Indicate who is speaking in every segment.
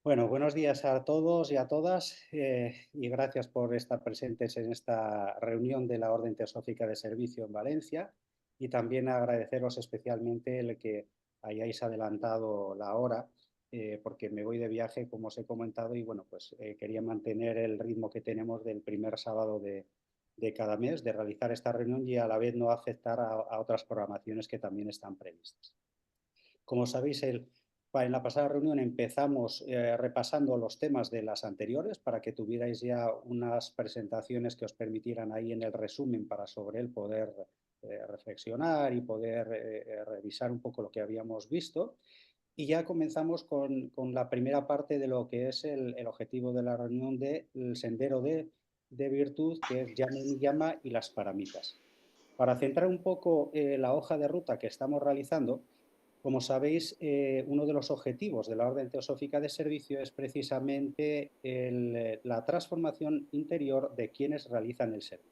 Speaker 1: Bueno, buenos días a todos y a todas y gracias por estar presentes en esta reunión de la Orden Teosófica de Servicio en Valencia y también agradeceros especialmente el que hayáis adelantado la hora porque me voy de viaje, como os he comentado, y bueno, pues quería mantener el ritmo que tenemos del primer sábado de cada mes, de realizar esta reunión y a la vez no afectar a otras programaciones que también están previstas. Como sabéis, en la pasada reunión empezamos repasando los temas de las anteriores para que tuvierais ya unas presentaciones que os permitieran ahí en el resumen para sobre él poder reflexionar y poder revisar un poco lo que habíamos visto. Y ya comenzamos con la primera parte de lo que es el objetivo de la reunión del sendero de virtud, que es llama y llama y las paramitas. Para centrar un poco la hoja de ruta que estamos realizando, como sabéis, uno de los objetivos de la Orden Teosófica de Servicio es precisamente la transformación interior de quienes realizan el servicio.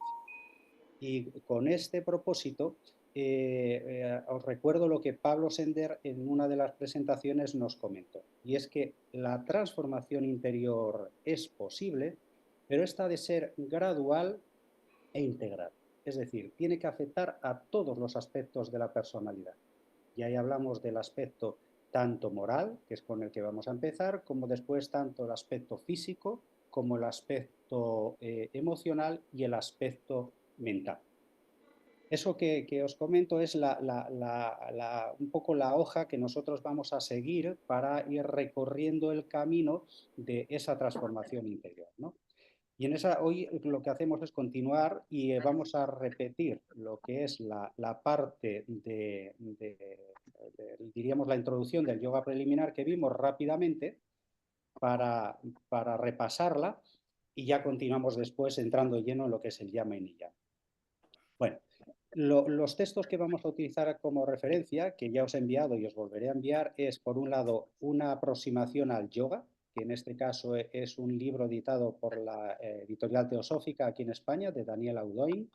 Speaker 1: Y con este propósito, os recuerdo lo que Pablo Sender en una de las presentaciones nos comentó, y es que la transformación interior es posible, pero esta ha de ser gradual e integral. Es decir, tiene que afectar a todos los aspectos de la personalidad. Y ahí hablamos del aspecto tanto moral, que es con el que vamos a empezar, como después tanto el aspecto físico, como el aspecto emocional y el aspecto mental. Eso que os comento es un poco la hoja que nosotros vamos a seguir para ir recorriendo el camino de esa transformación interior, ¿no? Y hoy lo que hacemos es continuar y vamos a repetir lo que es la parte diríamos, la introducción del yoga preliminar que vimos rápidamente para repasarla y ya continuamos después entrando lleno en lo que es el yama y niyama. Bueno, los textos que vamos a utilizar como referencia, que ya os he enviado y os volveré a enviar, es por un lado una aproximación al yoga, que en este caso es un libro editado por la editorial Teosófica aquí en España, de Daniel Audoin,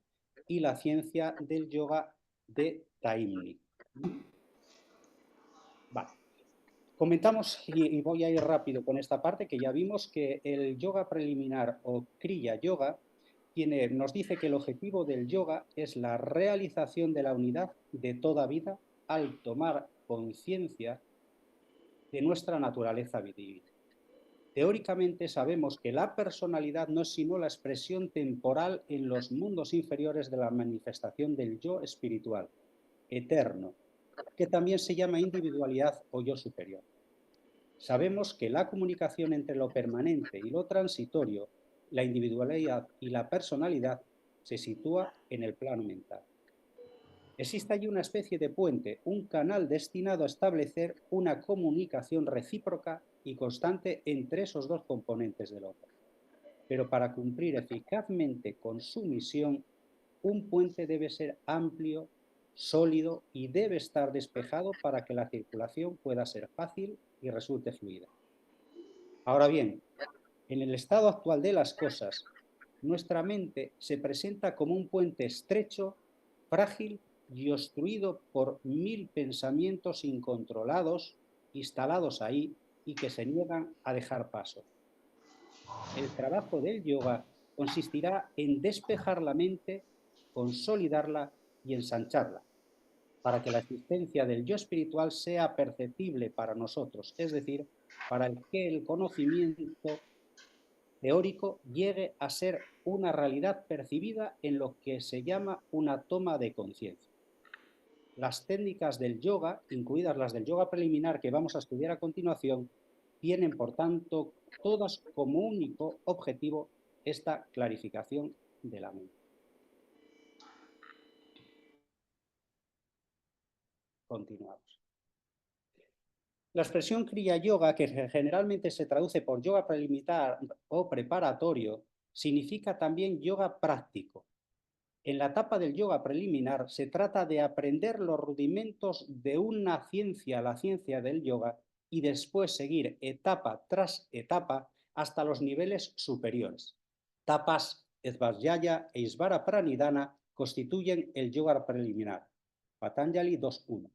Speaker 1: y La ciencia del yoga de Taimni. Vale. Comentamos, y voy a ir rápido con esta parte, que ya vimos que el yoga preliminar o Kriya Yoga nos dice que el objetivo del yoga es la realización de la unidad de toda vida al tomar conciencia de nuestra naturaleza divina. Teóricamente sabemos que la personalidad no es sino la expresión temporal en los mundos inferiores de la manifestación del yo espiritual, eterno, que también se llama individualidad o yo superior. Sabemos que la comunicación entre lo permanente y lo transitorio, la individualidad y la personalidad, se sitúa en el plano mental. Existe allí una especie de puente, un canal destinado a establecer una comunicación recíproca y constante entre esos dos componentes del otro. Pero para cumplir eficazmente con su misión, un puente debe ser amplio, sólido y debe estar despejado para que la circulación pueda ser fácil y resulte fluida. Ahora bien, en el estado actual de las cosas, nuestra mente se presenta como un puente estrecho, frágil y obstruido por 1000 pensamientos incontrolados, instalados ahí y que se niegan a dejar paso. El trabajo del yoga consistirá en despejar la mente, consolidarla y ensancharla, para que la existencia del yo espiritual sea perceptible para nosotros, es decir, para que el conocimiento teórico llegue a ser una realidad percibida en lo que se llama una toma de conciencia. Las técnicas del yoga, incluidas las del yoga preliminar que vamos a estudiar a continuación, tienen, por tanto, todas como único objetivo esta clarificación de la mente. Continuamos. La expresión Kriya Yoga, que generalmente se traduce por yoga preliminar o preparatorio, significa también yoga práctico. En la etapa del yoga preliminar se trata de aprender los rudimentos de una ciencia, la ciencia del yoga, y después seguir etapa tras etapa hasta los niveles superiores. Tapas Svajjaya e Isvara Pranidhana constituyen el yoga preliminar. Patanjali 2.1.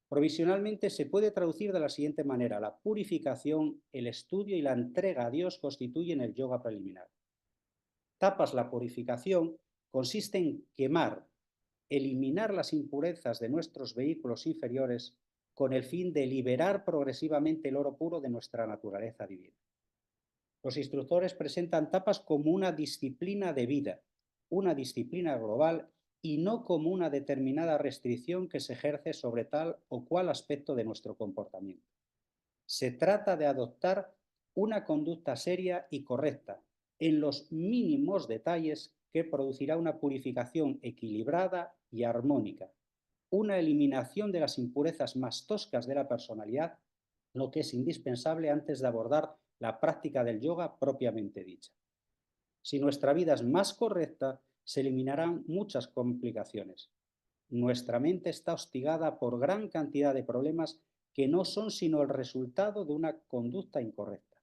Speaker 1: Provisionalmente se puede traducir de la siguiente manera: la purificación, el estudio y la entrega a Dios constituyen el yoga preliminar. Tapas la purificación consiste en quemar, eliminar las impurezas de nuestros vehículos inferiores con el fin de liberar progresivamente el oro puro de nuestra naturaleza divina. Los instructores presentan tapas como una disciplina de vida, una disciplina global y no como una determinada restricción que se ejerce sobre tal o cual aspecto de nuestro comportamiento. Se trata de adoptar una conducta seria y correcta en los mínimos detalles que producirá una purificación equilibrada y armónica, una eliminación de las impurezas más toscas de la personalidad, lo que es indispensable antes de abordar la práctica del yoga propiamente dicha. Si nuestra vida es más correcta, se eliminarán muchas complicaciones. Nuestra mente está hostigada por gran cantidad de problemas que no son sino el resultado de una conducta incorrecta.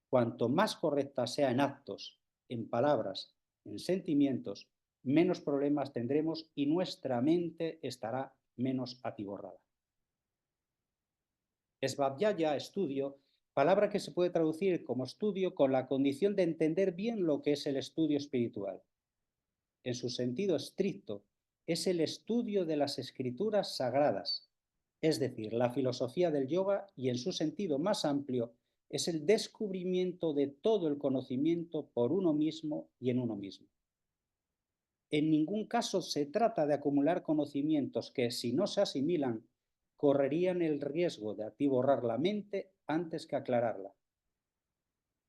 Speaker 1: Cuanto más correcta sea en actos, en palabras, en sentimientos, menos problemas tendremos y nuestra mente estará menos atiborrada. Svadhyaya, estudio, palabra que se puede traducir como estudio con la condición de entender bien lo que es el estudio espiritual. En su sentido estricto, es el estudio de las escrituras sagradas, es decir, la filosofía del yoga, y en su sentido más amplio, es el descubrimiento de todo el conocimiento por uno mismo y en uno mismo. En ningún caso se trata de acumular conocimientos que, si no se asimilan, correrían el riesgo de atiborrar la mente antes que aclararla.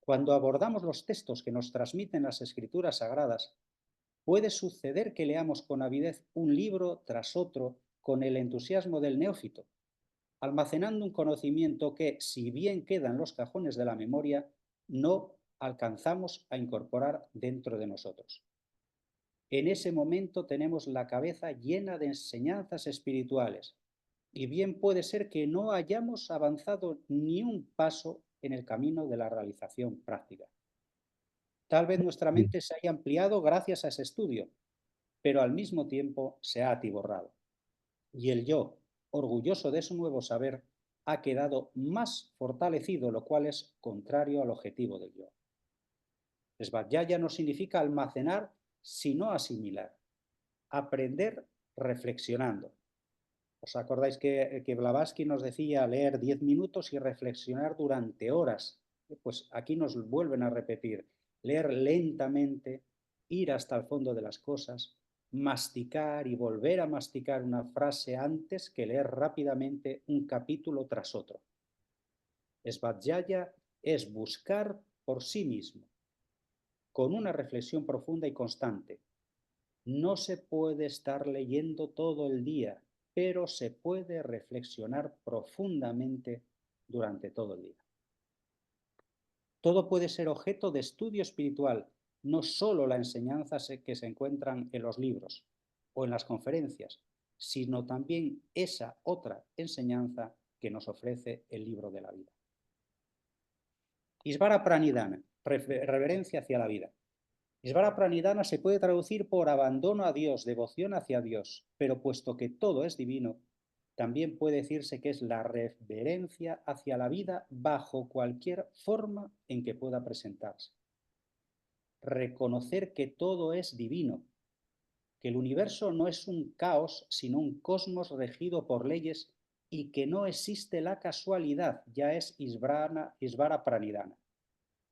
Speaker 1: Cuando abordamos los textos que nos transmiten las escrituras sagradas, puede suceder que leamos con avidez un libro tras otro con el entusiasmo del neófito, almacenando un conocimiento que, si bien queda en los cajones de la memoria, no alcanzamos a incorporar dentro de nosotros. En ese momento tenemos la cabeza llena de enseñanzas espirituales, y bien puede ser que no hayamos avanzado ni un paso en el camino de la realización práctica. Tal vez nuestra mente se haya ampliado gracias a ese estudio, pero al mismo tiempo se ha atiborrado. Y el yo, orgulloso de su nuevo saber, ha quedado más fortalecido, lo cual es contrario al objetivo del yo. Svadhyaya no significa almacenar, sino asimilar. Aprender reflexionando. ¿Os acordáis que Blavatsky nos decía leer 10 minutos y reflexionar durante horas? Pues aquí nos vuelven a repetir, leer lentamente, ir hasta el fondo de las cosas, masticar y volver a masticar una frase antes que leer rápidamente un capítulo tras otro. Svadhyaya es buscar por sí mismo, con una reflexión profunda y constante. No se puede estar leyendo todo el día, pero se puede reflexionar profundamente durante todo el día. Todo puede ser objeto de estudio espiritual, no solo las enseñanzas que se encuentran en los libros o en las conferencias, sino también esa otra enseñanza que nos ofrece el libro de la vida. Isvara Pranidhana, reverencia hacia la vida. Isvara Pranidhana se puede traducir por abandono a Dios, devoción hacia Dios, pero puesto que todo es divino, también puede decirse que es la reverencia hacia la vida bajo cualquier forma en que pueda presentarse. Reconocer que todo es divino, que el universo no es un caos, sino un cosmos regido por leyes y que no existe la casualidad, ya es Isvara Pranidhana,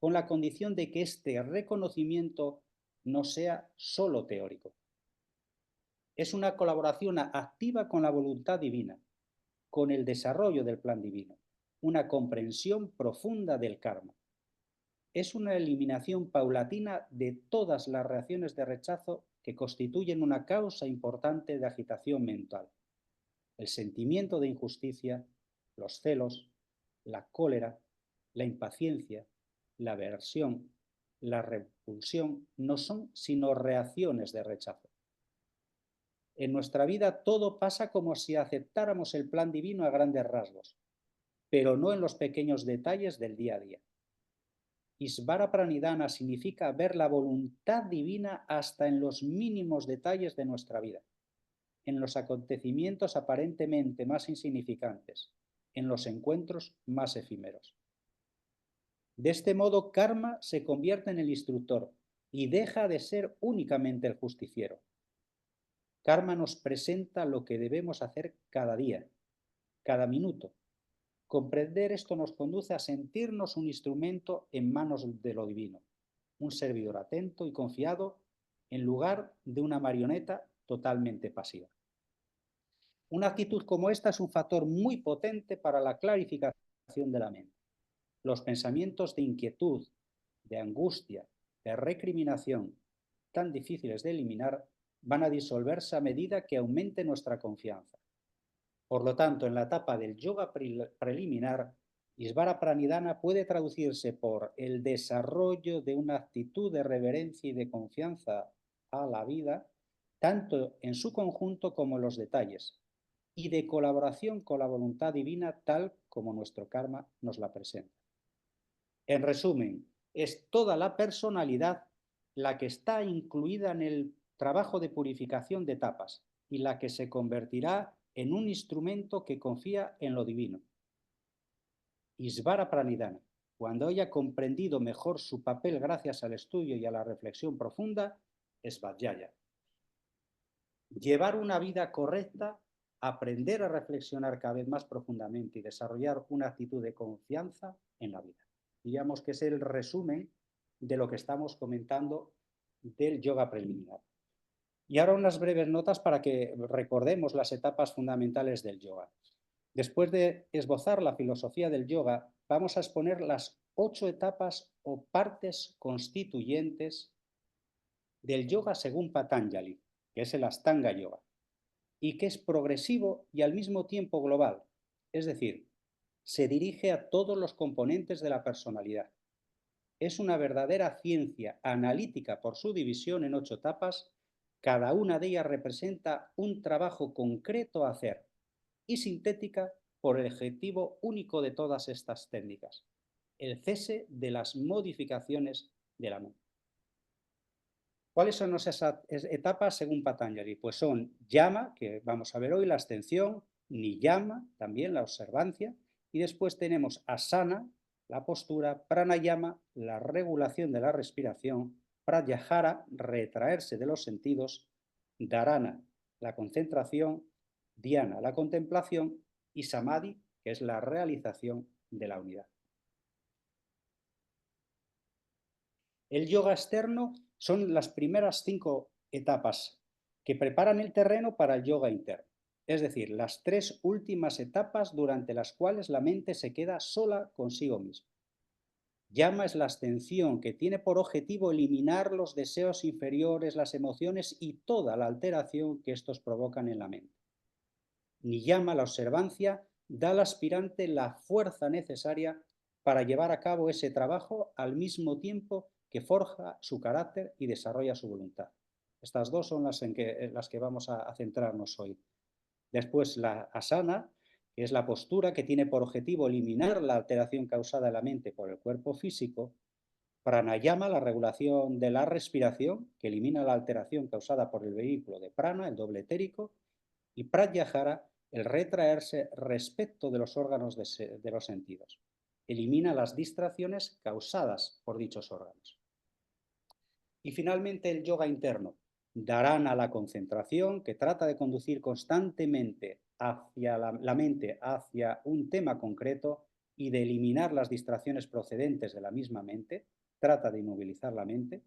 Speaker 1: con la condición de que este reconocimiento no sea solo teórico. Es una colaboración activa con la voluntad divina, con el desarrollo del plan divino, una comprensión profunda del karma. Es una eliminación paulatina de todas las reacciones de rechazo que constituyen una causa importante de agitación mental. El sentimiento de injusticia, los celos, la cólera, la impaciencia, la aversión, la repulsión no son sino reacciones de rechazo. En nuestra vida todo pasa como si aceptáramos el plan divino a grandes rasgos, pero no en los pequeños detalles del día a día. Isvara Pranidhana significa ver la voluntad divina hasta en los mínimos detalles de nuestra vida. en los acontecimientos aparentemente más insignificantes, en los encuentros más efímeros. De este modo, karma se convierte en el instructor y deja de ser únicamente el justiciero. Karma nos presenta lo que debemos hacer cada día, cada minuto. Comprender esto nos conduce a sentirnos un instrumento en manos de lo divino, un servidor atento y confiado en lugar de una marioneta totalmente pasiva. Una actitud como esta es un factor muy potente para la clarificación de la mente. Los pensamientos de inquietud, de angustia, de recriminación, tan difíciles de eliminar, van a disolverse a medida que aumente nuestra confianza. Por lo tanto, en la etapa del yoga preliminar, Isvara Pranidhana puede traducirse por el desarrollo de una actitud de reverencia y de confianza a la vida, tanto en su conjunto como en los detalles, y de colaboración con la voluntad divina tal como nuestro karma nos la presenta. En resumen, es toda la personalidad la que está incluida en el trabajo de purificación de etapas y la que se convertirá en un instrumento que confía en lo divino. Isvara Pranidhana, cuando haya comprendido mejor su papel gracias al estudio y a la reflexión profunda, es Svadhyaya. Llevar una vida correcta, aprender a reflexionar cada vez más profundamente y desarrollar una actitud de confianza en la vida. Digamos que es el resumen de lo que estamos comentando del yoga preliminar. Y ahora unas breves notas para que recordemos las etapas fundamentales del yoga. Después de esbozar la filosofía del yoga, vamos a exponer las 8 etapas o partes constituyentes del yoga según Patanjali, que es el Ashtanga Yoga, y que es progresivo y al mismo tiempo global, es decir, se dirige a todos los componentes de la personalidad. Es una verdadera ciencia analítica por su división en 8 etapas. Cada una de ellas representa un trabajo concreto a hacer y sintética por el objetivo único de todas estas técnicas, el cese de las modificaciones de la mente. ¿Cuáles son esas etapas según Patanjali? Pues son yama, que vamos a ver hoy, la abstención, niyama, también la observancia, y después tenemos asana, la postura, pranayama, la regulación de la respiración, pratyahara, retraerse de los sentidos, dharana, la concentración, dhyana, la contemplación, y samadhi, que es la realización de la unidad. El yoga externo son las primeras 5 etapas que preparan el terreno para el yoga interno, es decir, las 3 últimas etapas durante las cuales la mente se queda sola consigo misma. Yama es la abstención, que tiene por objetivo eliminar los deseos inferiores, las emociones y toda la alteración que estos provocan en la mente. Niyama, la observancia, da al aspirante la fuerza necesaria para llevar a cabo ese trabajo al mismo tiempo que forja su carácter y desarrolla su voluntad. Estas 2 son las que vamos a centrarnos hoy. Después la asana, que es la postura que tiene por objetivo eliminar la alteración causada en la mente por el cuerpo físico. Pranayama, la regulación de la respiración, que elimina la alteración causada por el vehículo de prana, el doble etérico. Y pratyahara, el retraerse respecto de los órganos de los sentidos. Elimina las distracciones causadas por dichos órganos. Y finalmente el yoga interno, dharana, la concentración, que trata de conducir constantemente hacia la mente hacia un tema concreto y de eliminar las distracciones procedentes de la misma mente, trata de inmovilizar la mente.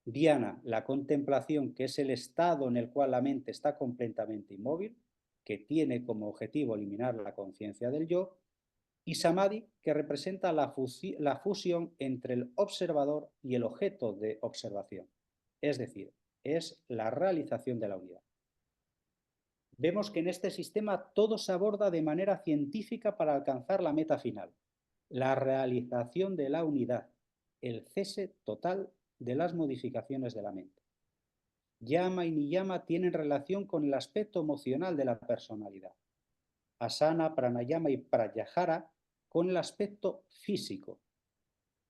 Speaker 1: Dhyana, la contemplación, que es el estado en el cual la mente está completamente inmóvil, que tiene como objetivo eliminar la conciencia del yo. Y samadhi, que representa la fusión entre el observador y el objeto de observación, es decir, es la realización de la unidad. Vemos que en este sistema todo se aborda de manera científica para alcanzar la meta final, la realización de la unidad, el cese total de las modificaciones de la mente. Yama y niyama tienen relación con el aspecto emocional de la personalidad. Asana, pranayama y pratyahara con el aspecto físico.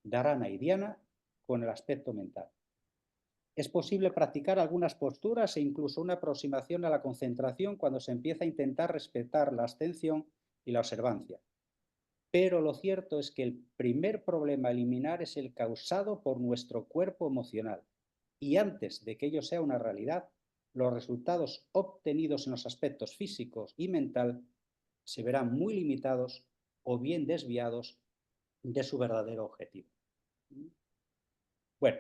Speaker 1: Dharana y dhyana con el aspecto mental. Es posible practicar algunas posturas e incluso una aproximación a la concentración cuando se empieza a intentar respetar la abstención y la observancia. Pero lo cierto es que el primer problema a eliminar es el causado por nuestro cuerpo emocional. Y antes de que ello sea una realidad, los resultados obtenidos en los aspectos físicos y mental se verán muy limitados o bien desviados de su verdadero objetivo. Bueno,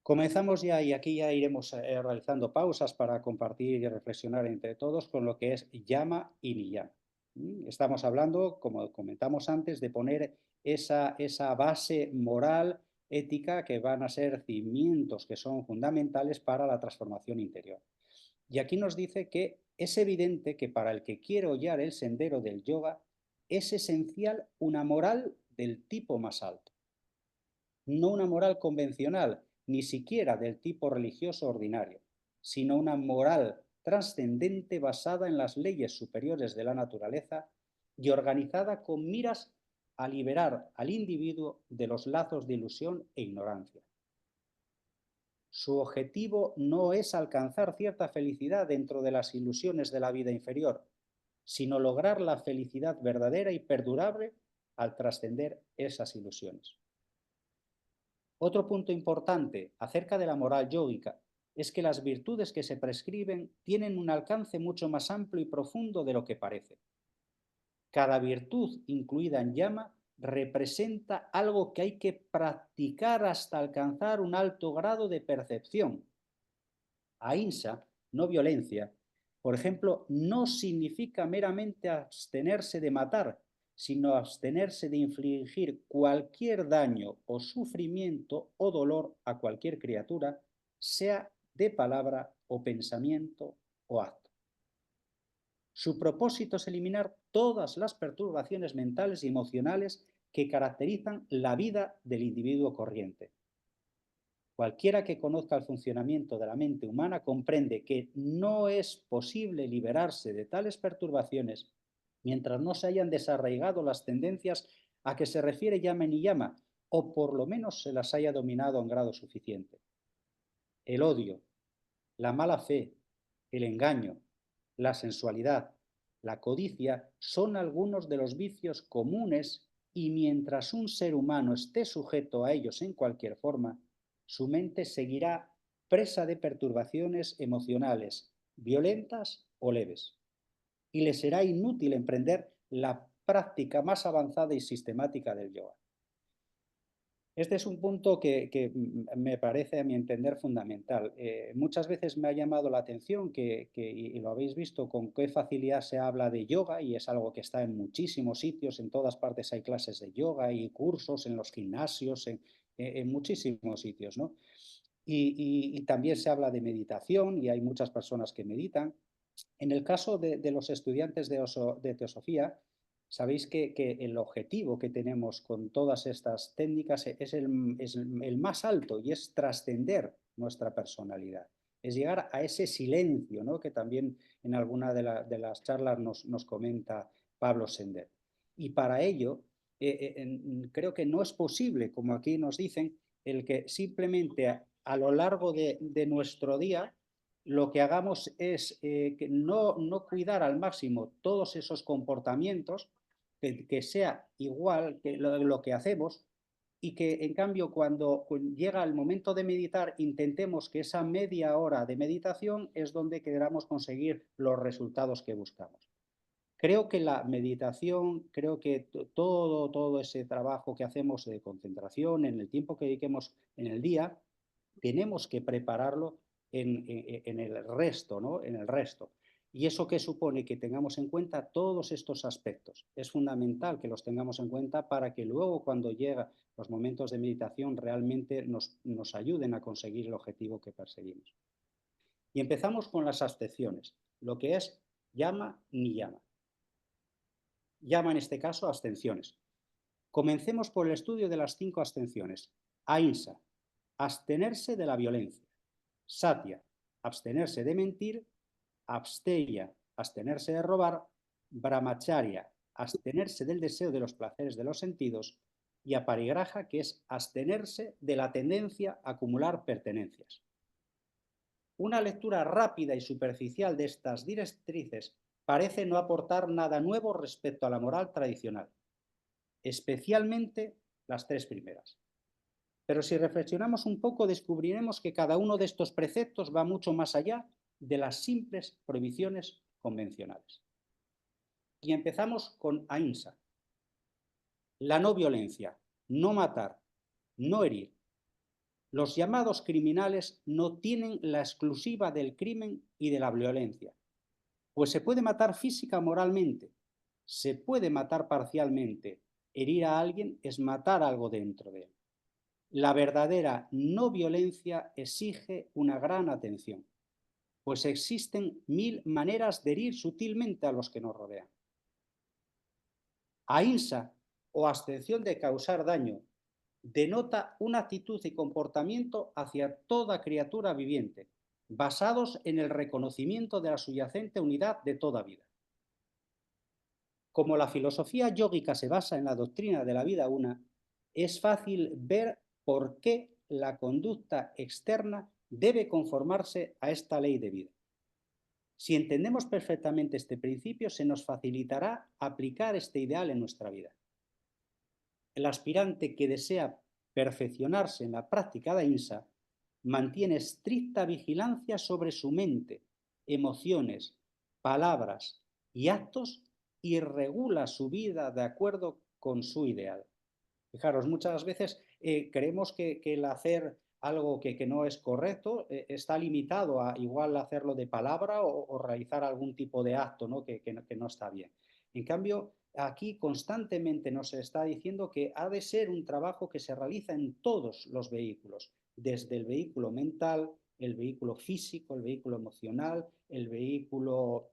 Speaker 1: comenzamos ya y aquí ya iremos realizando pausas para compartir y reflexionar entre todos con lo que es llama y niyama. Estamos hablando, como comentamos antes, de poner esa base moral, ética, que van a ser cimientos que son fundamentales para la transformación interior. Y aquí nos dice que es evidente que para el que quiere hollar el sendero del yoga es esencial una moral del tipo más alto. No una moral convencional, ni siquiera del tipo religioso ordinario, sino una moral trascendente basada en las leyes superiores de la naturaleza y organizada con miras a liberar al individuo de los lazos de ilusión e ignorancia. Su objetivo no es alcanzar cierta felicidad dentro de las ilusiones de la vida inferior, sino lograr la felicidad verdadera y perdurable al trascender esas ilusiones. Otro punto importante acerca de la moral yógica es que las virtudes que se prescriben tienen un alcance mucho más amplio y profundo de lo que parece. Cada virtud incluida en llama representa algo que hay que practicar hasta alcanzar un alto grado de percepción. Ahimsa, no violencia, por ejemplo, no significa meramente abstenerse de matar, sino abstenerse de infligir cualquier daño o sufrimiento o dolor a cualquier criatura, sea de palabra o pensamiento o acto. Su propósito es eliminar todas las perturbaciones mentales y emocionales que caracterizan la vida del individuo corriente. Cualquiera que conozca el funcionamiento de la mente humana comprende que no es posible liberarse de tales perturbaciones mientras no se hayan desarraigado las tendencias a que se refiere llama y llama, o por lo menos se las haya dominado en grado suficiente. El odio, la mala fe, el engaño, la sensualidad, la codicia son algunos de los vicios comunes y mientras un ser humano esté sujeto a ellos en cualquier forma, su mente seguirá presa de perturbaciones emocionales, violentas o leves, y le será inútil emprender la práctica más avanzada y sistemática del yoga. Este es un punto que me parece, a mi entender, fundamental. Muchas veces me ha llamado la atención y lo habéis visto, con qué facilidad se habla de yoga, y es algo que está en muchísimos sitios, en todas partes hay clases de yoga y cursos en los gimnasios, en muchísimos sitios, ¿no? Y también se habla de meditación y hay muchas personas que meditan. En el caso de los estudiantes de teosofía, sabéis que el objetivo que tenemos con todas estas técnicas es el más alto y es trascender nuestra personalidad. Es llegar a ese silencio, ¿no?, que también en alguna de las charlas nos comenta Pablo Sender. Y para ello, creo que no es posible, como aquí nos dicen, el que simplemente a lo largo de nuestro día lo que hagamos es que no cuidar al máximo todos esos comportamientos, que sea igual que lo que hacemos, y que en cambio cuando llega el momento de meditar intentemos que esa media hora de meditación es donde queramos conseguir los resultados que buscamos. Creo que la meditación, creo que todo ese trabajo que hacemos de concentración en el tiempo que dediquemos en el día, tenemos que prepararlo en el resto, ¿no? En el resto. ¿Y eso qué supone? Que tengamos en cuenta todos estos aspectos. Es fundamental que los tengamos en cuenta para que luego, cuando llegan los momentos de meditación, realmente nos ayuden a conseguir el objetivo que perseguimos. Y empezamos con las abstenciones, lo que es llama ni llama. Llama en este caso abstenciones. Comencemos por el estudio de las 5 abstenciones. Ahimsa, abstenerse de la violencia. Satya, abstenerse de mentir. Absteya, abstenerse de robar. Brahmacharya, abstenerse del deseo de los placeres de los sentidos. Y aparigraha, que es abstenerse de la tendencia a acumular pertenencias. Una lectura rápida y superficial de estas directrices parece no aportar nada nuevo respecto a la moral tradicional, especialmente las tres primeras. Pero si reflexionamos un poco, descubriremos que cada uno de estos preceptos va mucho más allá de las simples prohibiciones convencionales. Y empezamos con ahimsa, la no violencia, no matar, no herir. Los llamados criminales no tienen la exclusiva del crimen y de la violencia, pues se puede matar física o moralmente, se puede matar parcialmente. Herir a alguien es matar algo dentro de él. La verdadera no violencia exige una gran atención, pues existen 1000 maneras de herir sutilmente a los que nos rodean. Ahimsa o abstención de causar daño denota una actitud y comportamiento hacia toda criatura viviente, basados en el reconocimiento de la subyacente unidad de toda vida. Como la filosofía yógica se basa en la doctrina de la vida una, es fácil ver por qué la conducta externa debe conformarse a esta ley de vida. Si entendemos perfectamente este principio, se nos facilitará aplicar este ideal en nuestra vida. El aspirante que desea perfeccionarse en la práctica de ahimsa mantiene estricta vigilancia sobre su mente, emociones, palabras y actos y regula su vida de acuerdo con su ideal. Fijaros, muchas veces creemos que el hacer algo que no es correcto está limitado a igual hacerlo de palabra o realizar algún tipo de acto, ¿no? Que no está bien. En cambio, aquí constantemente nos está diciendo que ha de ser un trabajo que se realiza en todos los vehículos, desde el vehículo mental, el vehículo físico, el vehículo emocional, el vehículo,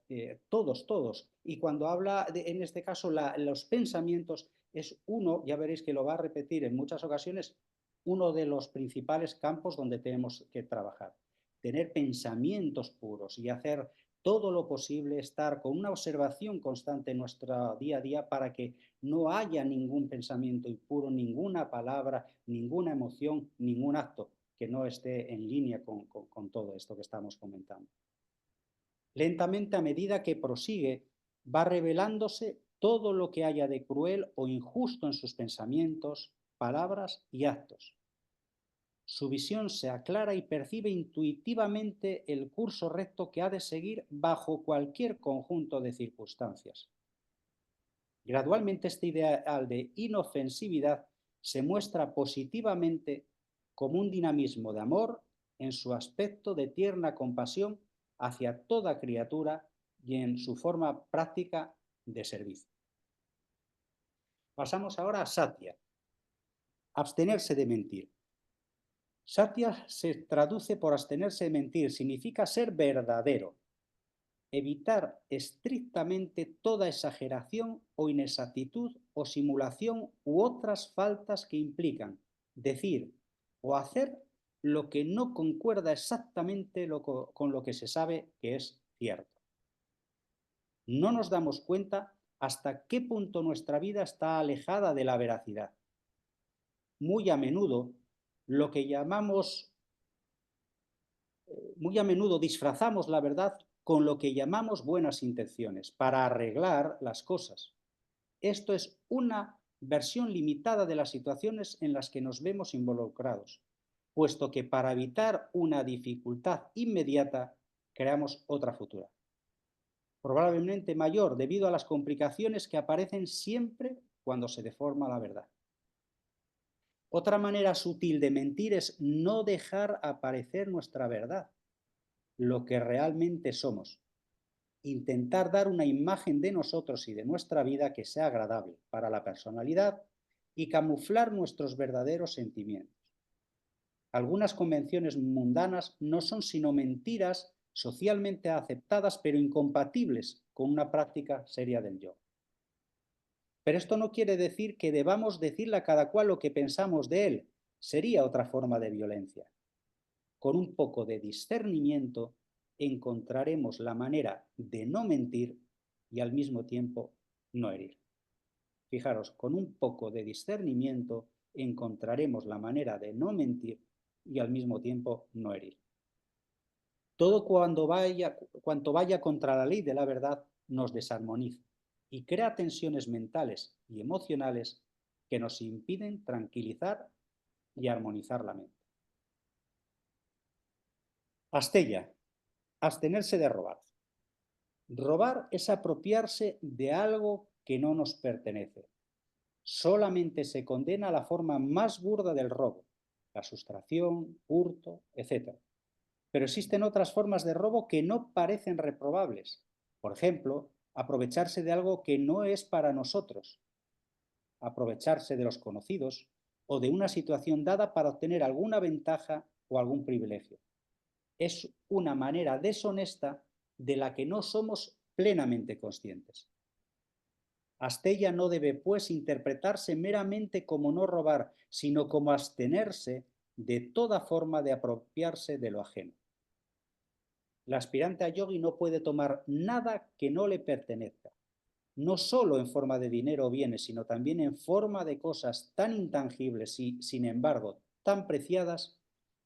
Speaker 1: todos. Y cuando habla, en este caso, los pensamientos, es uno, ya veréis que lo va a repetir en muchas ocasiones, uno de los principales campos donde tenemos que trabajar. Tener pensamientos puros y hacer todo lo posible, estar con una observación constante en nuestro día a día para que no haya ningún pensamiento impuro, ninguna palabra, ninguna emoción, ningún acto que no esté en línea con todo esto que estamos comentando. Lentamente, a medida que prosigue, va revelándose todo lo que haya de cruel o injusto en sus pensamientos, palabras y actos. Su visión se aclara y percibe intuitivamente el curso recto que ha de seguir bajo cualquier conjunto de circunstancias. Gradualmente este ideal de inofensividad se muestra positivamente como un dinamismo de amor en su aspecto de tierna compasión hacia toda criatura y en su forma práctica de servicio. Pasamos ahora a Satya, abstenerse de mentir. Satya se traduce por abstenerse de mentir, significa ser verdadero, evitar estrictamente toda exageración o inexactitud o simulación u otras faltas que implican decir o hacer lo que no concuerda exactamente con lo que se sabe que es cierto. No nos damos cuenta hasta qué punto nuestra vida está alejada de la veracidad. Muy a menudo, lo que llamamos, muy a menudo disfrazamos la verdad con lo que llamamos buenas intenciones para arreglar las cosas. Esto es una versión limitada de las situaciones en las que nos vemos involucrados, puesto que para evitar una dificultad inmediata creamos otra futura, probablemente mayor debido a las complicaciones que aparecen siempre cuando se deforma la verdad. Otra manera sutil de mentir es no dejar aparecer nuestra verdad, lo que realmente somos. Intentar dar una imagen de nosotros y de nuestra vida que sea agradable para la personalidad y camuflar nuestros verdaderos sentimientos. Algunas convenciones mundanas no son sino mentiras socialmente aceptadas pero incompatibles con una práctica seria del yo. Pero esto no quiere decir que debamos decirle a cada cual lo que pensamos de él. Sería otra forma de violencia. Con un poco de discernimiento encontraremos la manera de no mentir y al mismo tiempo no herir. Fijaros, con un poco de discernimiento encontraremos la manera de no mentir y al mismo tiempo no herir. Todo cuanto vaya contra la ley de la verdad nos desarmoniza y crea tensiones mentales y emocionales que nos impiden tranquilizar y armonizar la mente. Astella, abstenerse de robar. Robar es apropiarse de algo que no nos pertenece. Solamente se condena la forma más burda del robo, la sustracción, hurto, etc. Pero existen otras formas de robo que no parecen reprobables. Por ejemplo, aprovecharse de algo que no es para nosotros, aprovecharse de los conocidos o de una situación dada para obtener alguna ventaja o algún privilegio. Es una manera deshonesta de la que no somos plenamente conscientes. Astella no debe, pues, interpretarse meramente como no robar, sino como abstenerse de toda forma de apropiarse de lo ajeno. La aspirante a yogi no puede tomar nada que no le pertenezca, no solo en forma de dinero o bienes, sino también en forma de cosas tan intangibles y, sin embargo, tan preciadas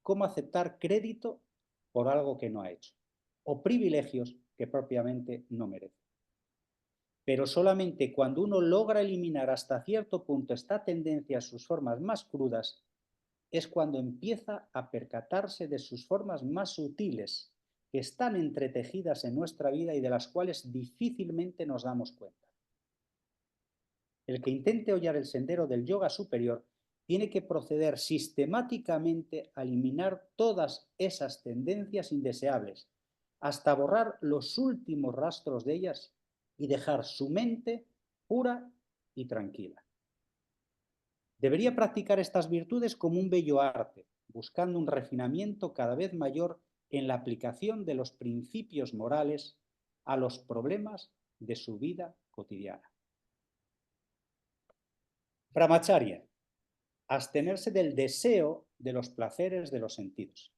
Speaker 1: como aceptar crédito por algo que no ha hecho, o privilegios que propiamente no merece. Pero solamente cuando uno logra eliminar hasta cierto punto esta tendencia a sus formas más crudas, es cuando empieza a percatarse de sus formas más sutiles, que están entretejidas en nuestra vida y de las cuales difícilmente nos damos cuenta. El que intente hollar el sendero del yoga superior tiene que proceder sistemáticamente a eliminar todas esas tendencias indeseables, hasta borrar los últimos rastros de ellas y dejar su mente pura y tranquila. Debería practicar estas virtudes como un bello arte, buscando un refinamiento cada vez mayor en la aplicación de los principios morales a los problemas de su vida cotidiana. Brahmacharya, abstenerse del deseo de los placeres de los sentidos.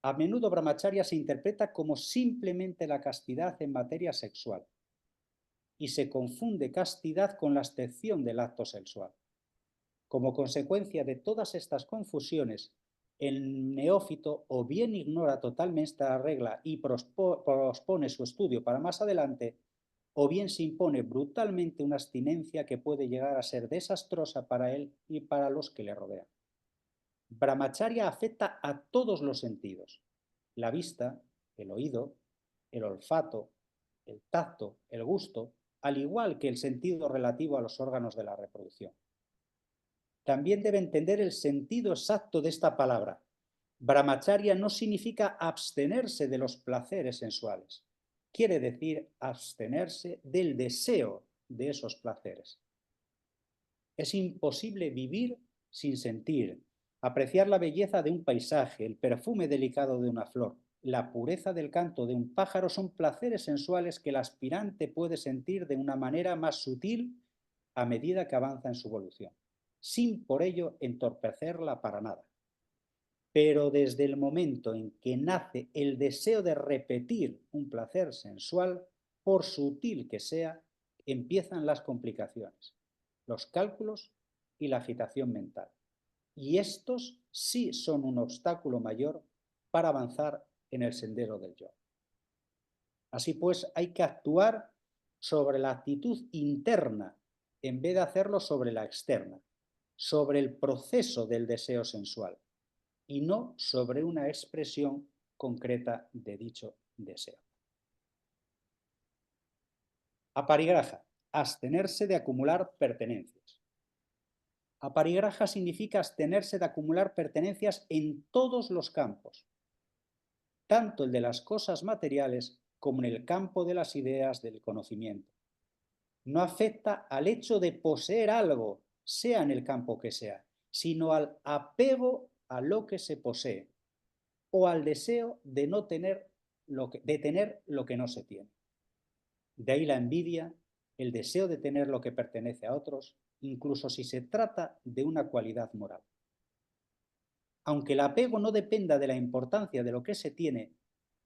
Speaker 1: A menudo brahmacharya se interpreta como simplemente la castidad en materia sexual y se confunde castidad con la abstención del acto sexual. Como consecuencia de todas estas confusiones, el neófito o bien ignora totalmente esta regla y pospone su estudio para más adelante, o bien se impone brutalmente una abstinencia que puede llegar a ser desastrosa para él y para los que le rodean. Brahmacharya afecta a todos los sentidos: la vista, el oído, el olfato, el tacto, el gusto, al igual que el sentido relativo a los órganos de la reproducción. También debe entender el sentido exacto de esta palabra. Brahmacharya no significa abstenerse de los placeres sensuales. Quiere decir abstenerse del deseo de esos placeres. Es imposible vivir sin sentir, apreciar la belleza de un paisaje, el perfume delicado de una flor, la pureza del canto de un pájaro. Son placeres sensuales que el aspirante puede sentir de una manera más sutil a medida que avanza en su evolución, sin por ello entorpecerla para nada. Pero desde el momento en que nace el deseo de repetir un placer sensual, por sutil que sea, empiezan las complicaciones, los cálculos y la agitación mental. Y estos sí son un obstáculo mayor para avanzar en el sendero del yoga. Así pues, hay que actuar sobre la actitud interna en vez de hacerlo sobre la externa, sobre el proceso del deseo sensual y no sobre una expresión concreta de dicho deseo. Aparigraha, abstenerse de acumular pertenencias. Aparigraha significa abstenerse de acumular pertenencias en todos los campos, tanto el de las cosas materiales como en el campo de las ideas del conocimiento. No afecta al hecho de poseer algo, sea en el campo que sea, sino al apego a lo que se posee o al deseo de no tener de tener lo que no se tiene. De ahí la envidia, el deseo de tener lo que pertenece a otros, incluso si se trata de una cualidad moral. Aunque el apego no dependa de la importancia de lo que se tiene,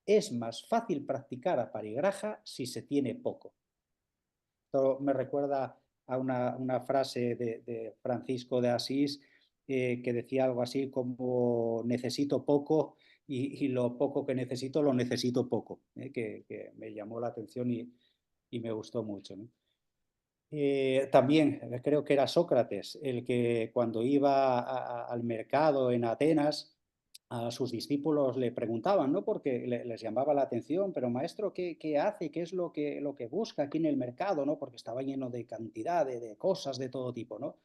Speaker 1: es más fácil practicar aparigraha si se tiene poco. Esto me recuerda a una frase de Francisco de Asís que decía algo así como: necesito poco y lo poco que necesito, lo necesito poco, que me llamó la atención y me gustó mucho, ¿no? También creo que era Sócrates el que cuando iba al mercado en Atenas, a sus discípulos le preguntaban, ¿no? Porque les llamaba la atención, pero maestro, ¿qué hace? ¿Qué es lo que busca aquí en el mercado? ¿No? Porque estaba lleno de cantidad de cosas de todo tipo, ¿no?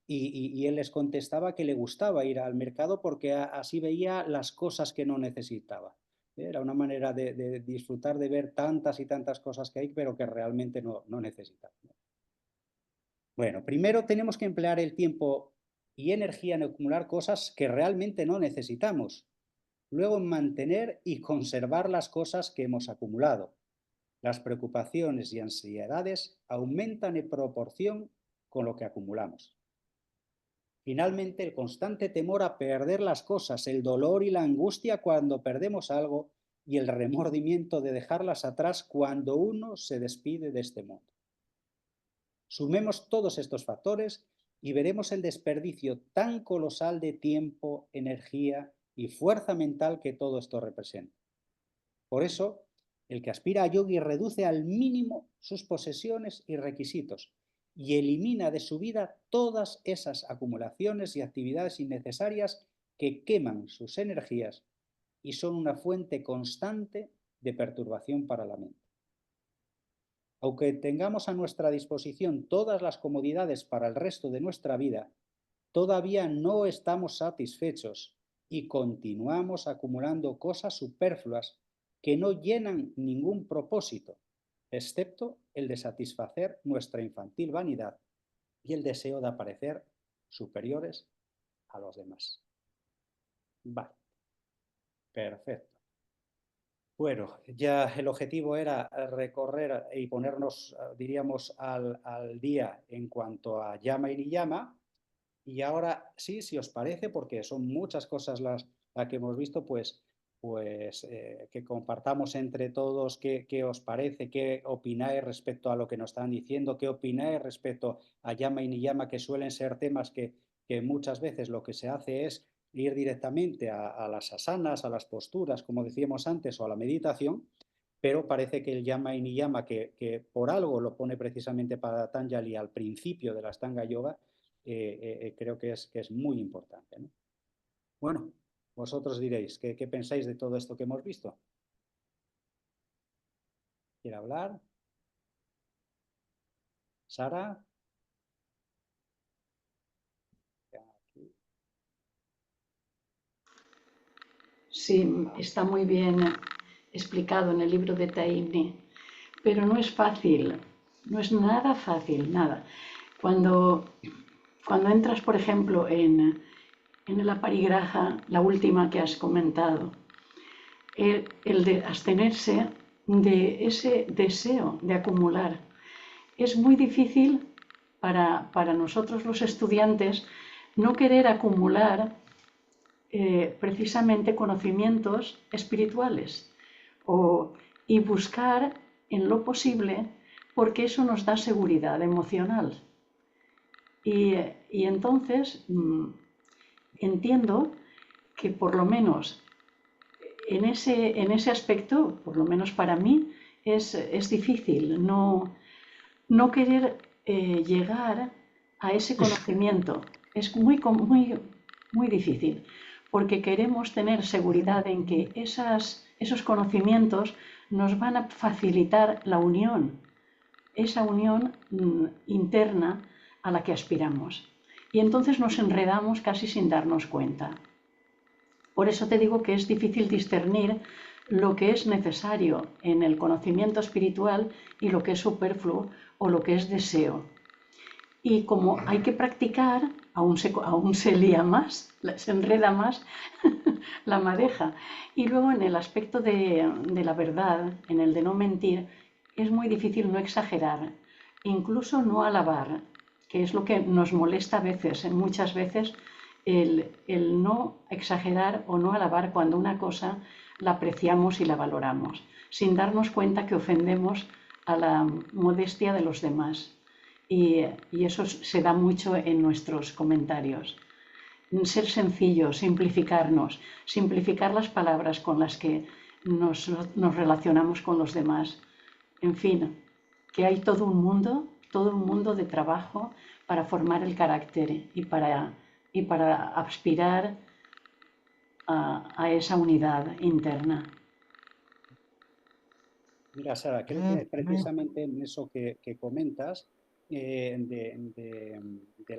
Speaker 1: Y él les contestaba que le gustaba ir al mercado porque así veía las cosas que no necesitaba. Era una manera de disfrutar de ver tantas y tantas cosas que hay, pero que realmente no necesitaba. Bueno, primero tenemos que emplear el tiempo y energía en acumular cosas que realmente no necesitamos. Luego en mantener y conservar las cosas que hemos acumulado. Las preocupaciones y ansiedades aumentan en proporción con lo que acumulamos. Finalmente, el constante temor a perder las cosas, el dolor y la angustia cuando perdemos algo y el remordimiento de dejarlas atrás cuando uno se despide de este mundo. Sumemos todos estos factores y veremos el desperdicio tan colosal de tiempo, energía y fuerza mental que todo esto representa. Por eso, el que aspira a yogi reduce al mínimo sus posesiones y requisitos y elimina de su vida todas esas acumulaciones y actividades innecesarias que queman sus energías y son una fuente constante de perturbación para la mente. Aunque tengamos a nuestra disposición todas las comodidades para el resto de nuestra vida, todavía no estamos satisfechos y continuamos acumulando cosas superfluas que no llenan ningún propósito, excepto el de satisfacer nuestra infantil vanidad y el deseo de aparecer superiores a los demás. Vale, perfecto. Bueno, ya el objetivo era recorrer y ponernos, diríamos, al día en cuanto a Yama y Niyama. Y ahora sí, si os parece, porque son muchas cosas las que hemos visto, que compartamos entre todos qué os parece, qué opináis respecto a lo que nos están diciendo, qué opináis respecto a Yama y Niyama, que suelen ser temas que muchas veces lo que se hace es ir directamente a las asanas, a las posturas, como decíamos antes, o a la meditación, pero parece que el Yama y Niyama, que por algo lo pone precisamente para Patanjali al principio de la Ashtanga Yoga, creo que es muy importante, ¿no? Bueno, vosotros diréis, ¿qué pensáis de todo esto que hemos visto? ¿Quiere hablar? ¿Sara?
Speaker 2: Sí, está muy bien explicado en el libro de Taini, pero no es fácil, no es nada fácil, nada. Cuando entras, por ejemplo, en el aparigraha, la última que has comentado, el de abstenerse de ese deseo de acumular, es muy difícil para nosotros los estudiantes no querer acumular precisamente conocimientos espirituales y buscar en lo posible, porque eso nos da seguridad emocional. Y entonces entiendo que por lo menos en ese aspecto, por lo menos para mí, es difícil no querer llegar a ese conocimiento. Es muy difícil, porque queremos tener seguridad en que esos conocimientos nos van a facilitar la unión, esa unión interna a la que aspiramos. Y entonces nos enredamos casi sin darnos cuenta. Por eso te digo que es difícil discernir lo que es necesario en el conocimiento espiritual y lo que es superfluo o lo que es deseo. Y como hay que practicar, aún se lía más, se enreda más la madeja. Y luego en el aspecto de la verdad, en el de no mentir, es muy difícil no exagerar, incluso no alabar, que es lo que nos molesta a veces, muchas veces, el no exagerar o no alabar cuando una cosa la apreciamos y la valoramos, sin darnos cuenta que ofendemos a la modestia de los demás. Y eso se da mucho en nuestros comentarios. ser sencillos, simplificarnos, simplificar las palabras con las que nos relacionamos con los demás. En fin, que hay todo un mundo de trabajo para formar el carácter y para aspirar a esa unidad interna.
Speaker 1: Mira, Sara, creo que precisamente en eso que comentas, del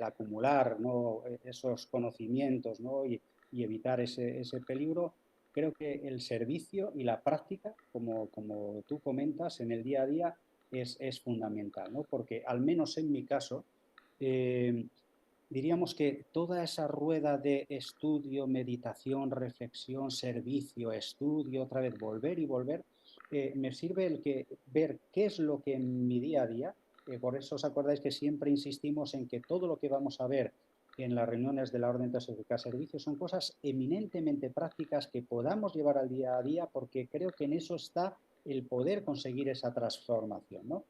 Speaker 1: acumular, ¿no? Esos conocimientos, ¿no? Y evitar ese peligro, creo que el servicio y la práctica, como tú comentas, en el día a día es fundamental, ¿no? Porque al menos en mi caso, eh, diríamos que toda esa rueda de estudio, meditación, reflexión, servicio, estudio, otra vez volver y volver, me sirve ver qué es lo que en mi día a día, por eso os acordáis que siempre insistimos en que todo lo que vamos a ver en las reuniones de la Orden Teosófica Servicio son cosas eminentemente prácticas que podamos llevar al día a día, porque creo que en eso está el poder conseguir esa transformación, ¿no?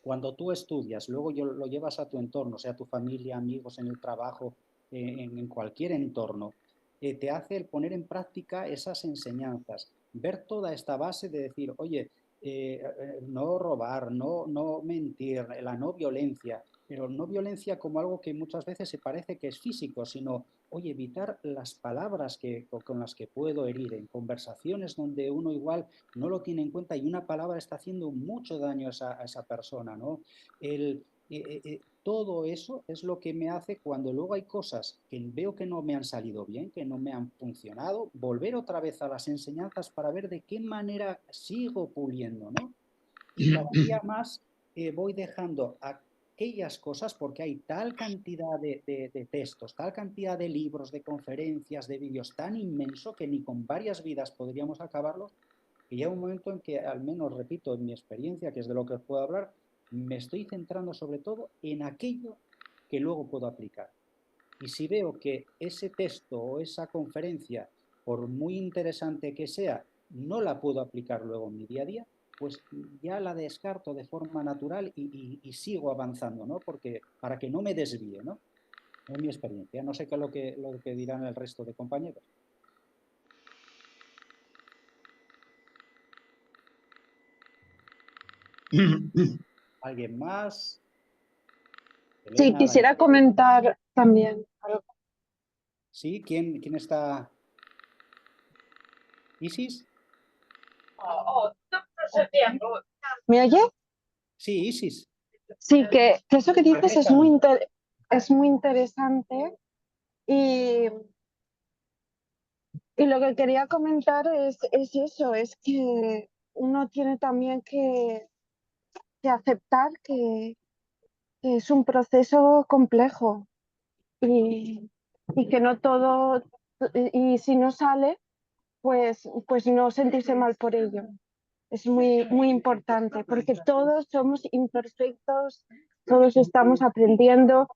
Speaker 1: Cuando tú estudias, luego lo llevas a tu entorno, sea tu familia, amigos, en el trabajo, en cualquier entorno, te hace el poner en práctica esas enseñanzas, ver toda esta base de decir, oye, no robar, no mentir, la no violencia, pero no violencia como algo que muchas veces se parece que es físico, sino, oye, evitar las palabras con las que puedo herir en conversaciones donde uno igual no lo tiene en cuenta y una palabra está haciendo mucho daño a esa persona, ¿no? Todo eso es lo que me hace cuando luego hay cosas que veo que no me han salido bien, que no me han funcionado, volver otra vez a las enseñanzas para ver de qué manera sigo puliendo, ¿no? Y cada día más voy dejando aquellas cosas porque hay tal cantidad de textos, tal cantidad de libros, de conferencias, de vídeos tan inmenso que ni con varias vidas podríamos acabarlos, y llega un momento en que, al menos repito, en mi experiencia, que es de lo que os puedo hablar, me estoy centrando sobre todo en aquello que luego puedo aplicar. Y si veo que ese texto o esa conferencia, por muy interesante que sea, no la puedo aplicar luego en mi día a día, pues ya la descarto de forma natural y sigo avanzando, ¿no? Porque para que no me desvíe, ¿no? Es mi experiencia. No sé qué es lo que dirán el resto de compañeros. ¿Alguien más?
Speaker 3: Sí,
Speaker 1: Elena,
Speaker 3: quisiera comentar también algo.
Speaker 1: ¿Sí? ¿Quién está? ¿Isis?
Speaker 3: ¿Me oye?
Speaker 1: Sí, Isis.
Speaker 3: Sí, que eso que dices
Speaker 1: Perfectamente.
Speaker 3: es muy interesante y, y lo que quería comentar es eso, es que uno tiene también que aceptar que es un proceso complejo y que no todo, y si no sale, pues no sentirse mal por ello. Es muy, muy importante porque todos somos imperfectos, todos estamos aprendiendo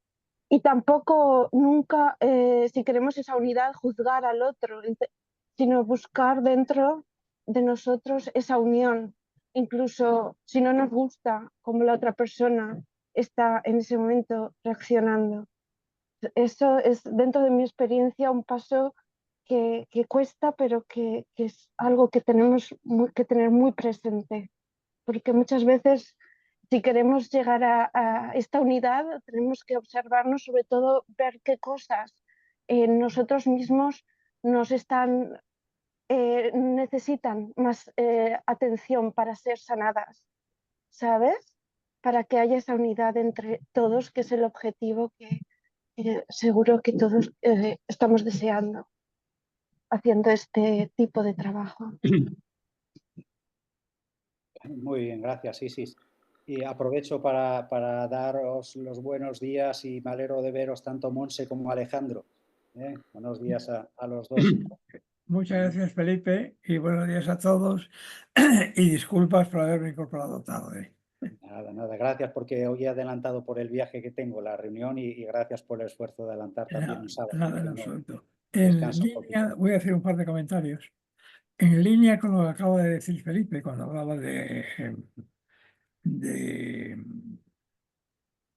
Speaker 3: y tampoco nunca, si queremos esa unidad, juzgar al otro, sino buscar dentro de nosotros esa unión, incluso si no nos gusta cómo la otra persona está en ese momento reaccionando. Eso es, dentro de mi experiencia, un paso que cuesta, pero que es algo que tenemos que tener muy presente, porque muchas veces, si queremos llegar a esta unidad, tenemos que observarnos, sobre todo ver qué cosas en nosotros mismos nos están, necesitan más atención para ser sanadas, ¿sabes? Para que haya esa unidad entre todos, que es el objetivo que seguro que todos estamos deseando haciendo este tipo de trabajo.
Speaker 1: Muy bien, gracias, Isis. Y aprovecho para daros los buenos días y me alegro de veros tanto Monse como Alejandro. Buenos días a los dos.
Speaker 4: Muchas gracias, Felipe, y buenos días a todos. Y disculpas por haberme incorporado tarde.
Speaker 1: Nada, gracias porque hoy he adelantado por el viaje que tengo la reunión y gracias por el esfuerzo de adelantar también un sábado.
Speaker 4: Nada en
Speaker 1: Que uno
Speaker 4: absoluto. En
Speaker 1: descansa un poquito.
Speaker 4: línea, voy a hacer un par de comentarios. En línea con lo que acaba de decir Felipe cuando hablaba de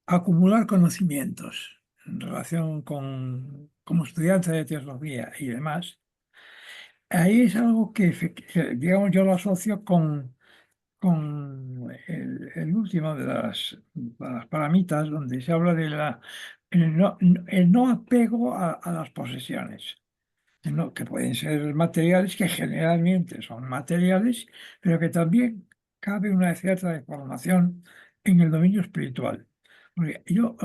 Speaker 4: acumular conocimientos en relación con como estudiante de teosofía y demás, ahí es algo que, digamos, yo lo asocio con el último de las paramitas, donde se habla de el no apego a las posesiones, que pueden ser materiales, que generalmente son materiales, pero que también cabe una cierta deformación en el dominio espiritual. Porque yo,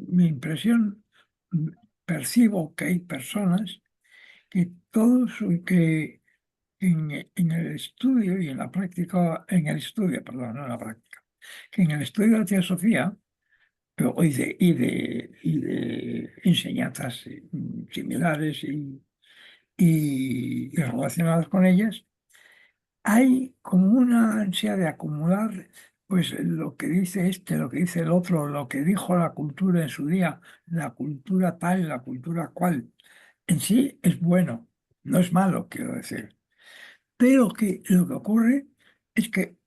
Speaker 4: mi impresión, percibo que hay personas que que en el estudio y en la práctica, en el estudio, perdón, no en la práctica, que en el estudio de la teosofía y de enseñanzas similares y relacionadas con ellas, hay como una ansia de acumular pues lo que dice este, lo que dice el otro, lo que dijo la cultura en su día, la cultura tal, la cultura cual. En sí es bueno, no es malo, quiero decir. Pero que lo que ocurre es que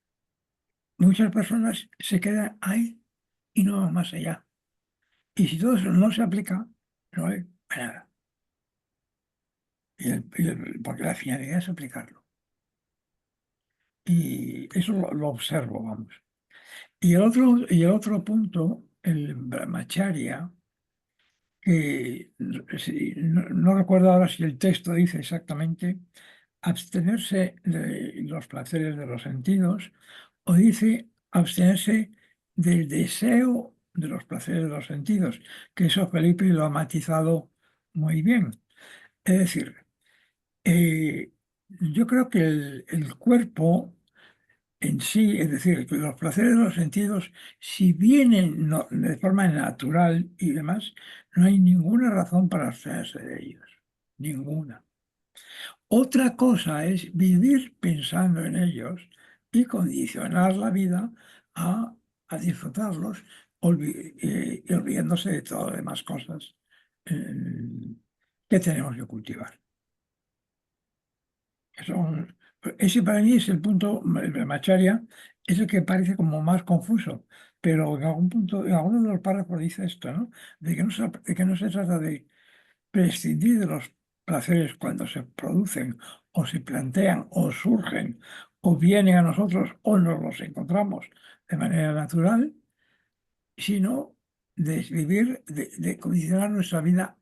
Speaker 4: muchas personas se quedan ahí y no van más allá. Y si todo eso no se aplica, no hay nada. Porque la finalidad es aplicarlo. Y eso lo observo, vamos. Y el otro punto, el brahmacharya, que no recuerdo ahora si el texto dice exactamente abstenerse de los placeres de los sentidos o dice abstenerse del deseo de los placeres de los sentidos, que eso Felipe lo ha matizado muy bien. Es decir, yo creo que el cuerpo en sí, es decir, que los placeres de los sentidos, si vienen de forma natural y demás, no hay ninguna razón para abstenerse de ellos. Ninguna. Otra cosa es vivir pensando en ellos y condicionar la vida a disfrutarlos y olvidándose de todas las demás cosas que tenemos que cultivar. Ese para mí es el punto, el brahmacharya, es el que parece como más confuso, pero en algún punto, en alguno de los párrafos dice esto, ¿no? De que no se trata de prescindir de los placeres cuando se producen o se plantean o surgen o vienen a nosotros o nos los encontramos de manera natural, sino de vivir, de condicionar nuestra vida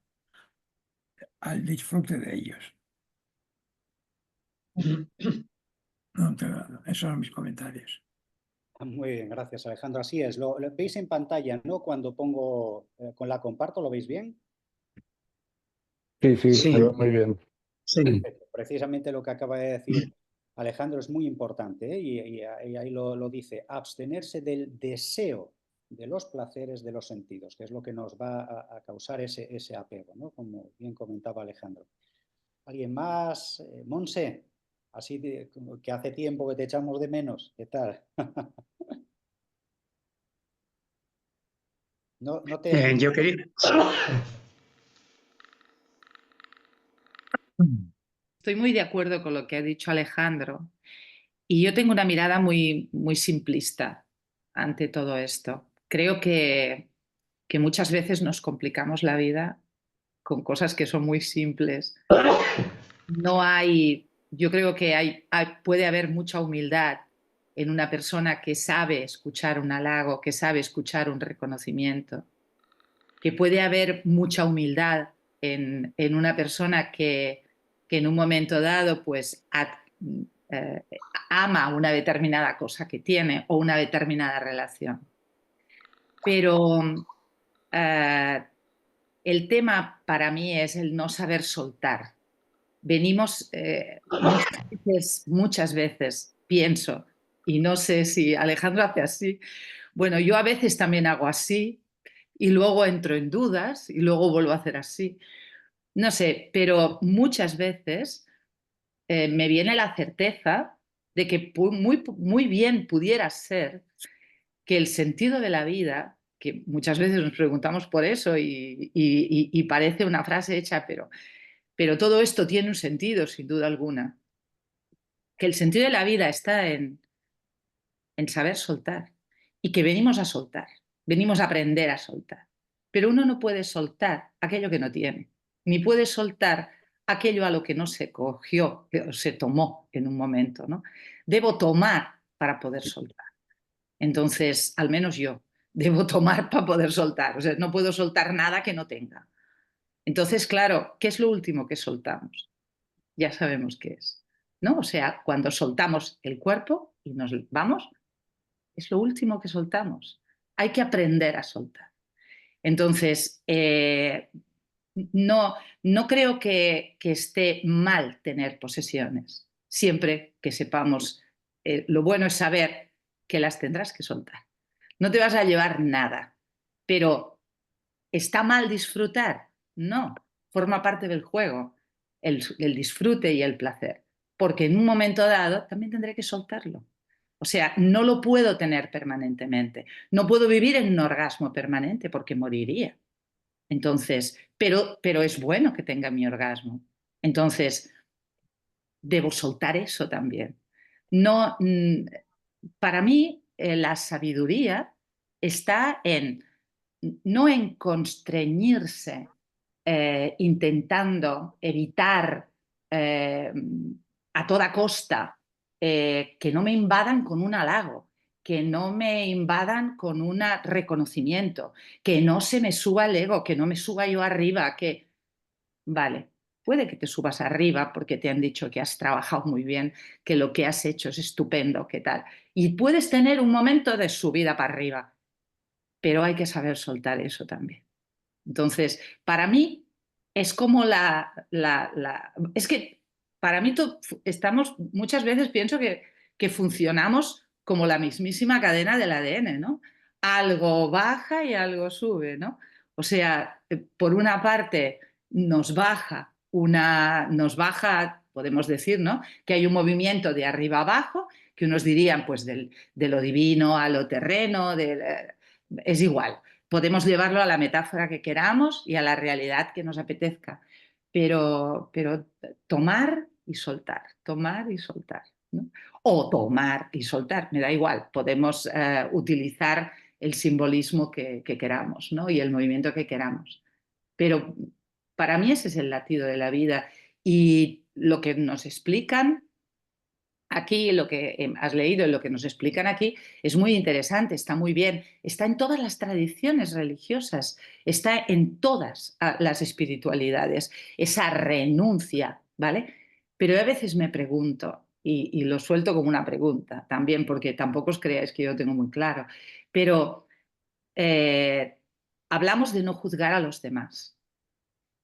Speaker 4: al disfrute de ellos. No, esos son mis comentarios.
Speaker 1: Muy bien, gracias Alejandro. Así es, lo veis en pantalla, ¿no? Cuando pongo, con la comparto, ¿lo veis bien?
Speaker 5: Sí, se
Speaker 6: Sí,
Speaker 5: ve muy bien.
Speaker 1: Perfecto. Precisamente lo que acaba de decir Alejandro es muy importante, ¿eh? Y ahí lo dice, abstenerse del deseo de los placeres de los sentidos, que es lo que nos va a causar ese apego, ¿no? Como bien comentaba Alejandro. ¿Alguien más? Monse, así que hace tiempo que te echamos de menos, ¿qué tal? No te...
Speaker 6: yo quería... Estoy muy de acuerdo con lo que ha dicho Alejandro y yo tengo una mirada muy, muy simplista ante todo esto. Creo que muchas veces nos complicamos la vida con cosas que son muy simples. No hay, yo creo que puede haber mucha humildad en una persona que sabe escuchar un halago, que sabe escuchar un reconocimiento, que puede haber mucha humildad en una persona que en un momento dado pues ama una determinada cosa que tiene o una determinada relación. Pero el tema para mí es el no saber soltar. Venimos muchas veces, pienso, y no sé si Alejandro hace así, bueno, yo a veces también hago así y luego entro en dudas y luego vuelvo a hacer así. No sé, pero muchas veces me viene la certeza de que muy, muy bien pudiera ser que el sentido de la vida, que muchas veces nos preguntamos por eso y parece una frase hecha, pero todo esto tiene un sentido, sin duda alguna, que el sentido de la vida está en saber soltar y que venimos a soltar, venimos a aprender a soltar. Pero uno no puede soltar aquello que no tiene. ni puede soltar aquello a lo que no se cogió o se tomó en un momento, ¿no? Debo tomar para poder soltar. Entonces, al menos yo, debo tomar para poder soltar. O sea, no puedo soltar nada que no tenga. Entonces, claro, ¿qué es lo último que soltamos? Ya sabemos qué es, ¿no? O sea, cuando soltamos el cuerpo y nos vamos, es lo último que soltamos. Hay que aprender a soltar. Entonces, no creo que esté mal tener posesiones, siempre que sepamos, lo bueno es saber que las tendrás que soltar. No te vas a llevar nada, pero ¿está mal disfrutar? No, forma parte del juego, el disfrute y el placer, porque en un momento dado también tendré que soltarlo. O sea, no lo puedo tener permanentemente, no puedo vivir en un orgasmo permanente porque moriría. Entonces, pero es bueno que tenga mi orgasmo. Entonces, debo soltar eso también. No, para mí, la sabiduría está no en constreñirse, intentando evitar a toda costa que no me invadan con un halago, que no me invadan con un reconocimiento, que no se me suba el ego, que no me suba yo arriba, que, vale, puede que te subas arriba porque te han dicho que has trabajado muy bien, que lo que has hecho es estupendo, ¿qué tal? Y puedes tener un momento de subida para arriba, pero hay que saber soltar eso también. Entonces, para mí es como es que para mí estamos, muchas veces pienso que funcionamos como la mismísima cadena del ADN, ¿no? Algo baja y algo sube, ¿no? O sea, por una parte nos baja podemos decir, ¿no? Que hay un movimiento de arriba abajo, que unos dirían, pues, de lo divino a lo terreno, es igual. Podemos llevarlo a la metáfora que queramos y a la realidad que nos apetezca, pero tomar y soltar, ¿no? O tomar y soltar, me da igual, podemos utilizar el simbolismo que queramos, ¿no? Y el movimiento que queramos. Pero para mí ese es el latido de la vida y lo que nos explican aquí, lo que has leído y lo que nos explican aquí es muy interesante, está muy bien, está en todas las tradiciones religiosas, está en todas las espiritualidades, esa renuncia, ¿vale? Pero a veces me pregunto, y lo suelto como una pregunta también, porque tampoco os creáis que yo lo tengo muy claro, pero hablamos de no juzgar a los demás,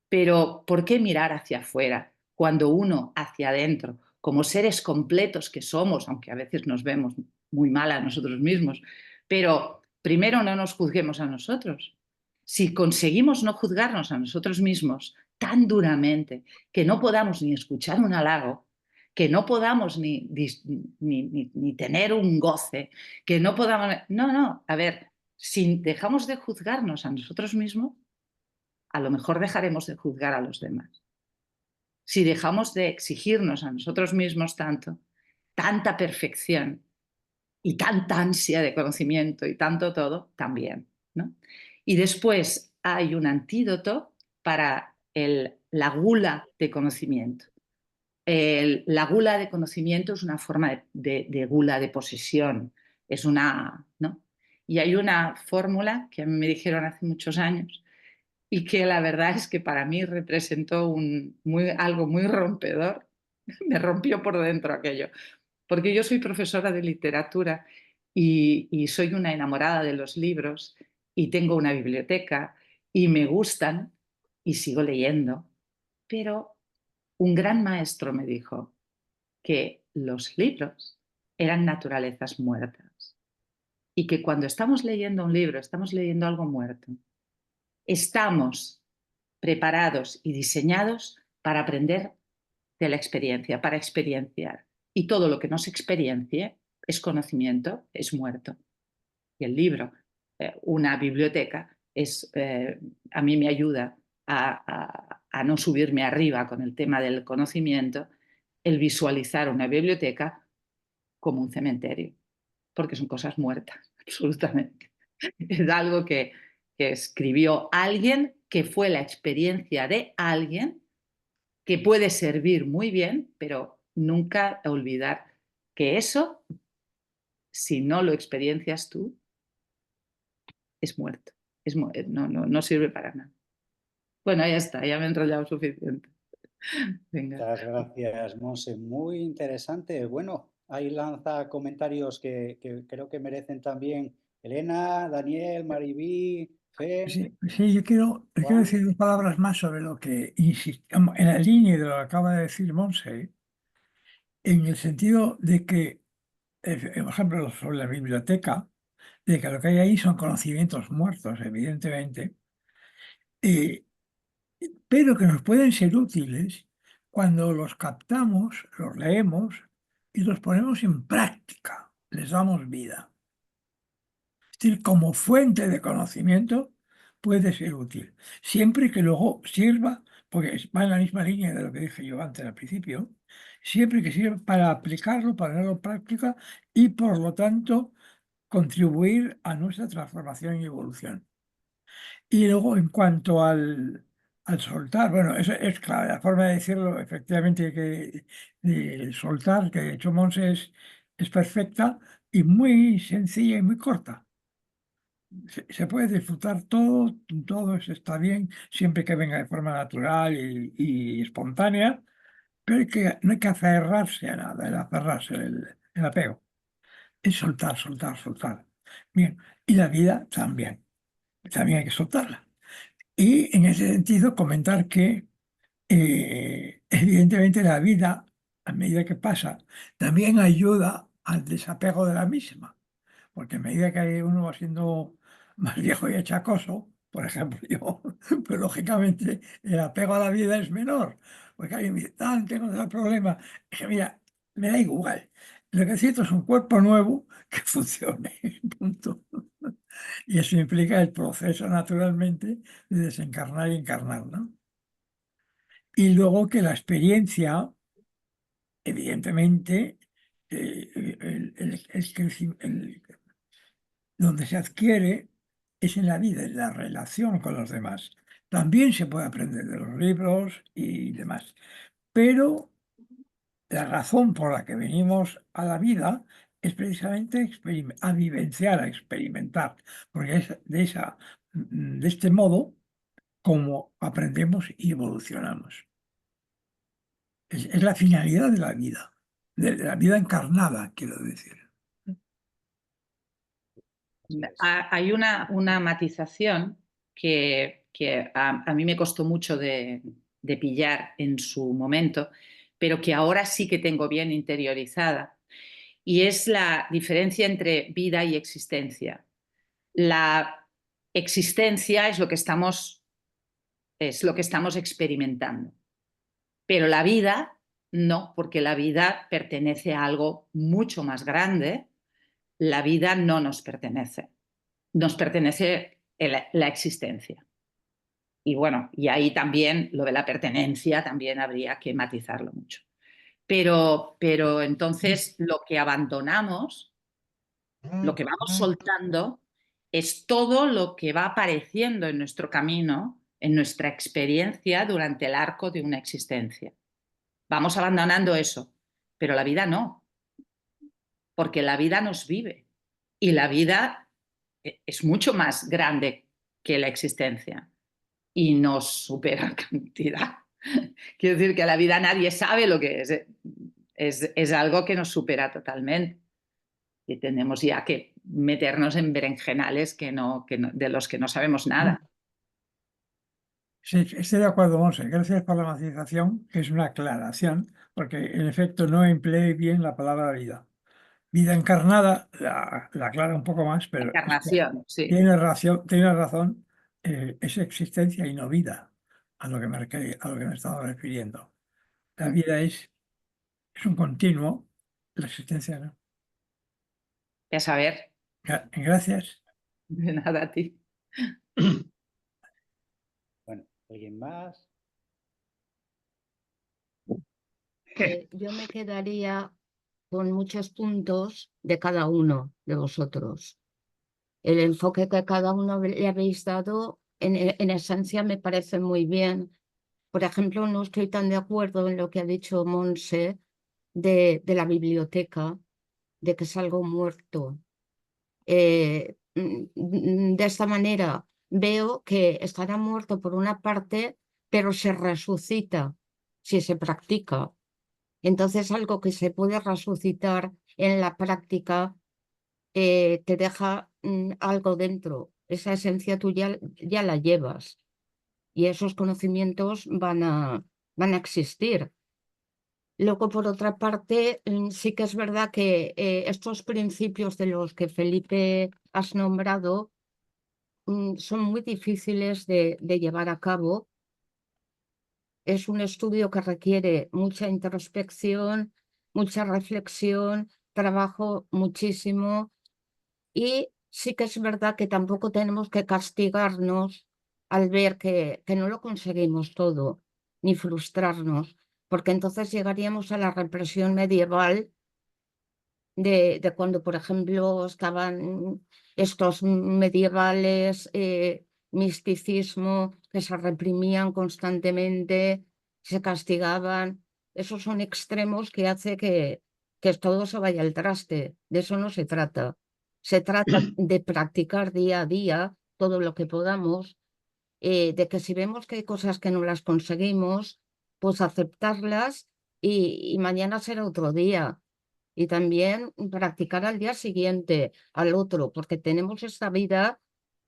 Speaker 6: pero ¿por qué mirar hacia afuera cuando uno hacia adentro, como seres completos que somos, aunque a veces nos vemos muy mal a nosotros mismos, pero primero no nos juzguemos a nosotros? Si conseguimos no juzgarnos a nosotros mismos tan duramente que no podamos ni escuchar un halago, que no podamos ni tener un goce, que no podamos... No, a ver, si dejamos de juzgarnos a nosotros mismos, a lo mejor dejaremos de juzgar a los demás. Si dejamos de exigirnos a nosotros mismos tanta perfección y tanta ansia de conocimiento y tanto todo, también, ¿no? Y después hay un antídoto para la gula de conocimiento. La gula de conocimiento es una forma de gula de posesión, es una, ¿no? Y hay una fórmula que a mí me dijeron hace muchos años, y que la verdad es que para mí representó algo muy rompedor. Me rompió por dentro aquello, porque yo soy profesora de literatura y soy una enamorada de los libros y tengo una biblioteca y me gustan y sigo leyendo, pero un gran maestro me dijo que los libros eran naturalezas muertas y que cuando estamos leyendo un libro estamos leyendo algo muerto. Estamos preparados y diseñados para aprender de la experiencia, para experienciar. Y todo lo que no se experiencia es conocimiento, es muerto. Y el libro, una biblioteca, a mí me ayuda a no subirme arriba con el tema del conocimiento, el visualizar una biblioteca como un cementerio, porque son cosas muertas, absolutamente. Es algo que escribió alguien que fue la experiencia de alguien que puede servir muy bien, pero nunca olvidar que eso, si no lo experiencias tú, es muerto. No sirve para nada. Bueno, ya está, ya me he enrollado suficiente. Venga.
Speaker 1: Muchas gracias, Monse. Muy interesante. Bueno, ahí lanza comentarios que creo que merecen también Elena, Daniel, Maribí, Fe.
Speaker 4: Sí, yo quiero decir dos palabras más sobre lo que insistimos, en la línea de lo que acaba de decir Monse, en el sentido de que, por ejemplo, sobre la biblioteca, de que lo que hay ahí son conocimientos muertos, evidentemente, pero que nos pueden ser útiles cuando los captamos, los leemos y los ponemos en práctica, les damos vida. Es decir, como fuente de conocimiento puede ser útil, siempre que luego sirva, porque va en la misma línea de lo que dije yo antes al principio, siempre que sirva para aplicarlo, para ponerlo en práctica y por lo tanto contribuir a nuestra transformación y evolución. Y luego en cuanto al soltar, bueno, eso es claro, la forma de decirlo efectivamente que de soltar, que de hecho Monse es perfecta y muy sencilla y muy corta. Se puede disfrutar todo, todo eso está bien, siempre que venga de forma natural y espontánea, pero no hay que aferrarse a nada, el aferrarse, el apego. Es soltar, soltar, soltar. Bien, y la vida también hay que soltarla. Y en ese sentido comentar que evidentemente la vida, a medida que pasa, también ayuda al desapego de la misma. Porque a medida que uno va siendo más viejo y achacoso, por ejemplo yo, pues lógicamente el apego a la vida es menor. Porque alguien me dice, tengo ese problema. Y dije, mira, me da igual. Lo que necesito es un cuerpo nuevo que funcione. Punto. Y eso implica el proceso, naturalmente, de desencarnar y encarnar, ¿no? Y luego que la experiencia, evidentemente, donde se adquiere es en la vida, en la relación con los demás. También se puede aprender de los libros y demás. Pero la razón por la que venimos a la vida es precisamente a vivenciar, a experimentar, porque es de este modo como aprendemos y evolucionamos. Es la finalidad de la vida encarnada, quiero decir.
Speaker 6: Hay una matización que a mí me costó mucho de pillar en su momento, pero que ahora sí que tengo bien interiorizada, y es la diferencia entre vida y existencia. La existencia es lo que estamos experimentando, pero la vida no, porque la vida pertenece a algo mucho más grande. La vida no nos pertenece la existencia. Y bueno, y ahí también lo de la pertenencia también habría que matizarlo mucho. Pero entonces lo que abandonamos, lo que vamos soltando, es todo lo que va apareciendo en nuestro camino, en nuestra experiencia durante el arco de una existencia. Vamos abandonando eso, pero la vida no, porque la vida nos vive y la vida es mucho más grande que la existencia y nos supera en cantidad. Quiero decir que la vida nadie sabe lo que es. Es algo que nos supera totalmente. Y tenemos ya que meternos en berenjenales de los que no sabemos nada.
Speaker 4: Sí, estoy de acuerdo, Monse. Gracias por la matización, que es una aclaración, porque en efecto no empleé bien la palabra vida. Vida encarnada la aclara un poco más, pero
Speaker 6: Encarnación, sí.
Speaker 4: tiene razón, es existencia y no vida, a lo que me estaba refiriendo. La vida es un continuo, la existencia no.
Speaker 6: A saber.
Speaker 4: Gracias.
Speaker 6: De nada a ti.
Speaker 1: Bueno, ¿alguien más?
Speaker 7: Yo me quedaría con muchos puntos de cada uno de vosotros. El enfoque que cada uno le habéis dado en esencia me parece muy bien. Por ejemplo, no estoy tan de acuerdo en lo que ha dicho Monse de la biblioteca, de que es algo muerto. De esta manera veo que estará muerto por una parte, pero se resucita si se practica. Entonces, algo que se puede resucitar en la práctica te deja algo dentro. Esa esencia tuya ya la llevas y esos conocimientos van a existir. Luego, por otra parte, sí que es verdad que estos principios de los que Felipe has nombrado son muy difíciles de llevar a cabo. Es un estudio que requiere mucha introspección, mucha reflexión, trabajo muchísimo y sí que es verdad que tampoco tenemos que castigarnos al ver que no lo conseguimos todo, ni frustrarnos, porque entonces llegaríamos a la represión medieval de cuando, por ejemplo, estaban estos medievales, misticismo, que se reprimían constantemente, se castigaban. Esos son extremos que hace que todo se vaya al traste. De eso no se trata. Se trata de practicar día a día todo lo que podamos, de que si vemos que hay cosas que no las conseguimos, pues aceptarlas y mañana será otro día. Y también practicar al día siguiente, al otro, porque tenemos esta vida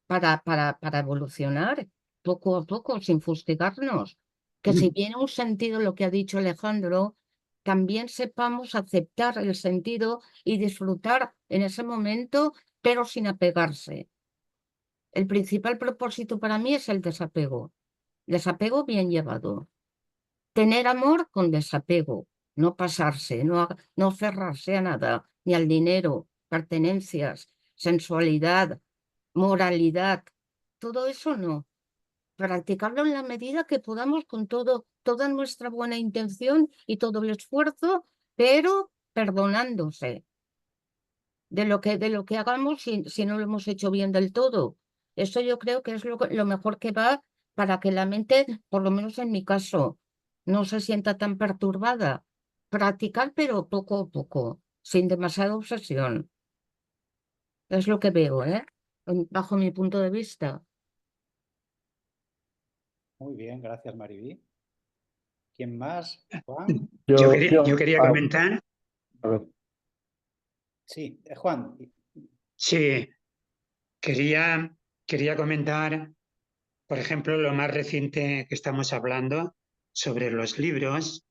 Speaker 7: para evolucionar poco a poco, sin fustigarnos. Que si viene un sentido, lo que ha dicho Alejandro, también sepamos aceptar el sentido y disfrutar en ese momento, pero sin apegarse. El principal propósito para mí es el desapego. Desapego bien llevado. Tener amor con desapego, no pasarse, no aferrarse a nada, ni al dinero, pertenencias, sensualidad, moralidad, todo eso no. Practicarlo en la medida que podamos con toda nuestra buena intención y todo el esfuerzo, pero perdonándose de lo que hagamos si no lo hemos hecho bien del todo. Eso yo creo que es lo mejor que va para que la mente, por lo menos en mi caso, no se sienta tan perturbada. Practicar, pero poco a poco, sin demasiada obsesión. Es lo que veo, bajo mi punto de vista.
Speaker 1: Muy bien, gracias, Mariví. ¿Quién más? ¿Juan?
Speaker 5: Yo
Speaker 8: Yo quería comentar.
Speaker 5: a ver,
Speaker 1: Sí, Juan.
Speaker 8: Sí, quería comentar, por ejemplo, lo más reciente que estamos hablando sobre los libros,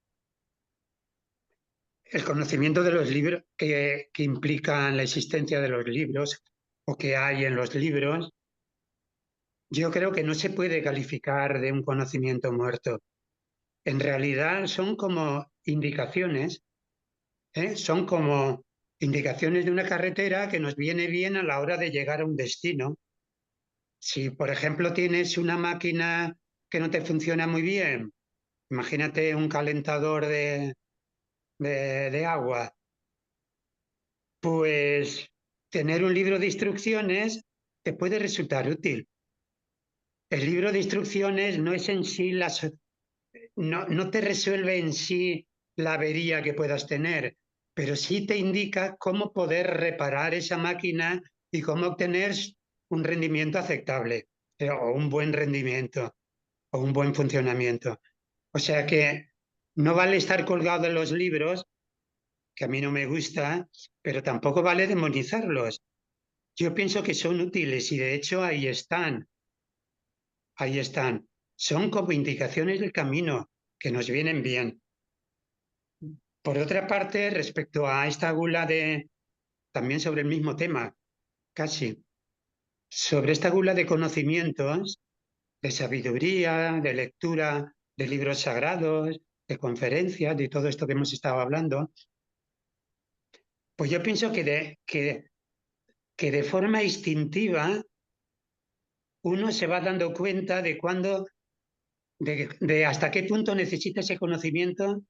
Speaker 8: el conocimiento de los libros que implican la existencia de los libros o que hay en los libros. Yo creo que no se puede calificar de un conocimiento muerto. En realidad son como indicaciones, son como indicaciones de una carretera que nos viene bien a la hora de llegar a un destino. Si, por ejemplo, tienes una máquina que no te funciona muy bien, imagínate un calentador de agua, pues tener un libro de instrucciones te puede resultar útil. El libro de instrucciones no es en sí no te resuelve en sí la avería que puedas tener, pero sí te indica cómo poder reparar esa máquina y cómo obtener un rendimiento aceptable, o un buen rendimiento, o un buen funcionamiento. O sea que no vale estar colgado en los libros, que a mí no me gusta, pero tampoco vale demonizarlos. Yo pienso que son útiles y de hecho ahí están. Ahí están. Son como indicaciones del camino que nos vienen bien. Por otra parte, respecto a esta gula también sobre el mismo tema, casi, sobre esta gula de conocimientos, de sabiduría, de lectura de libros sagrados, de conferencias, de todo esto que hemos estado hablando, pues yo pienso que de forma instintiva uno se va dando cuenta de de hasta qué punto necesita ese conocimiento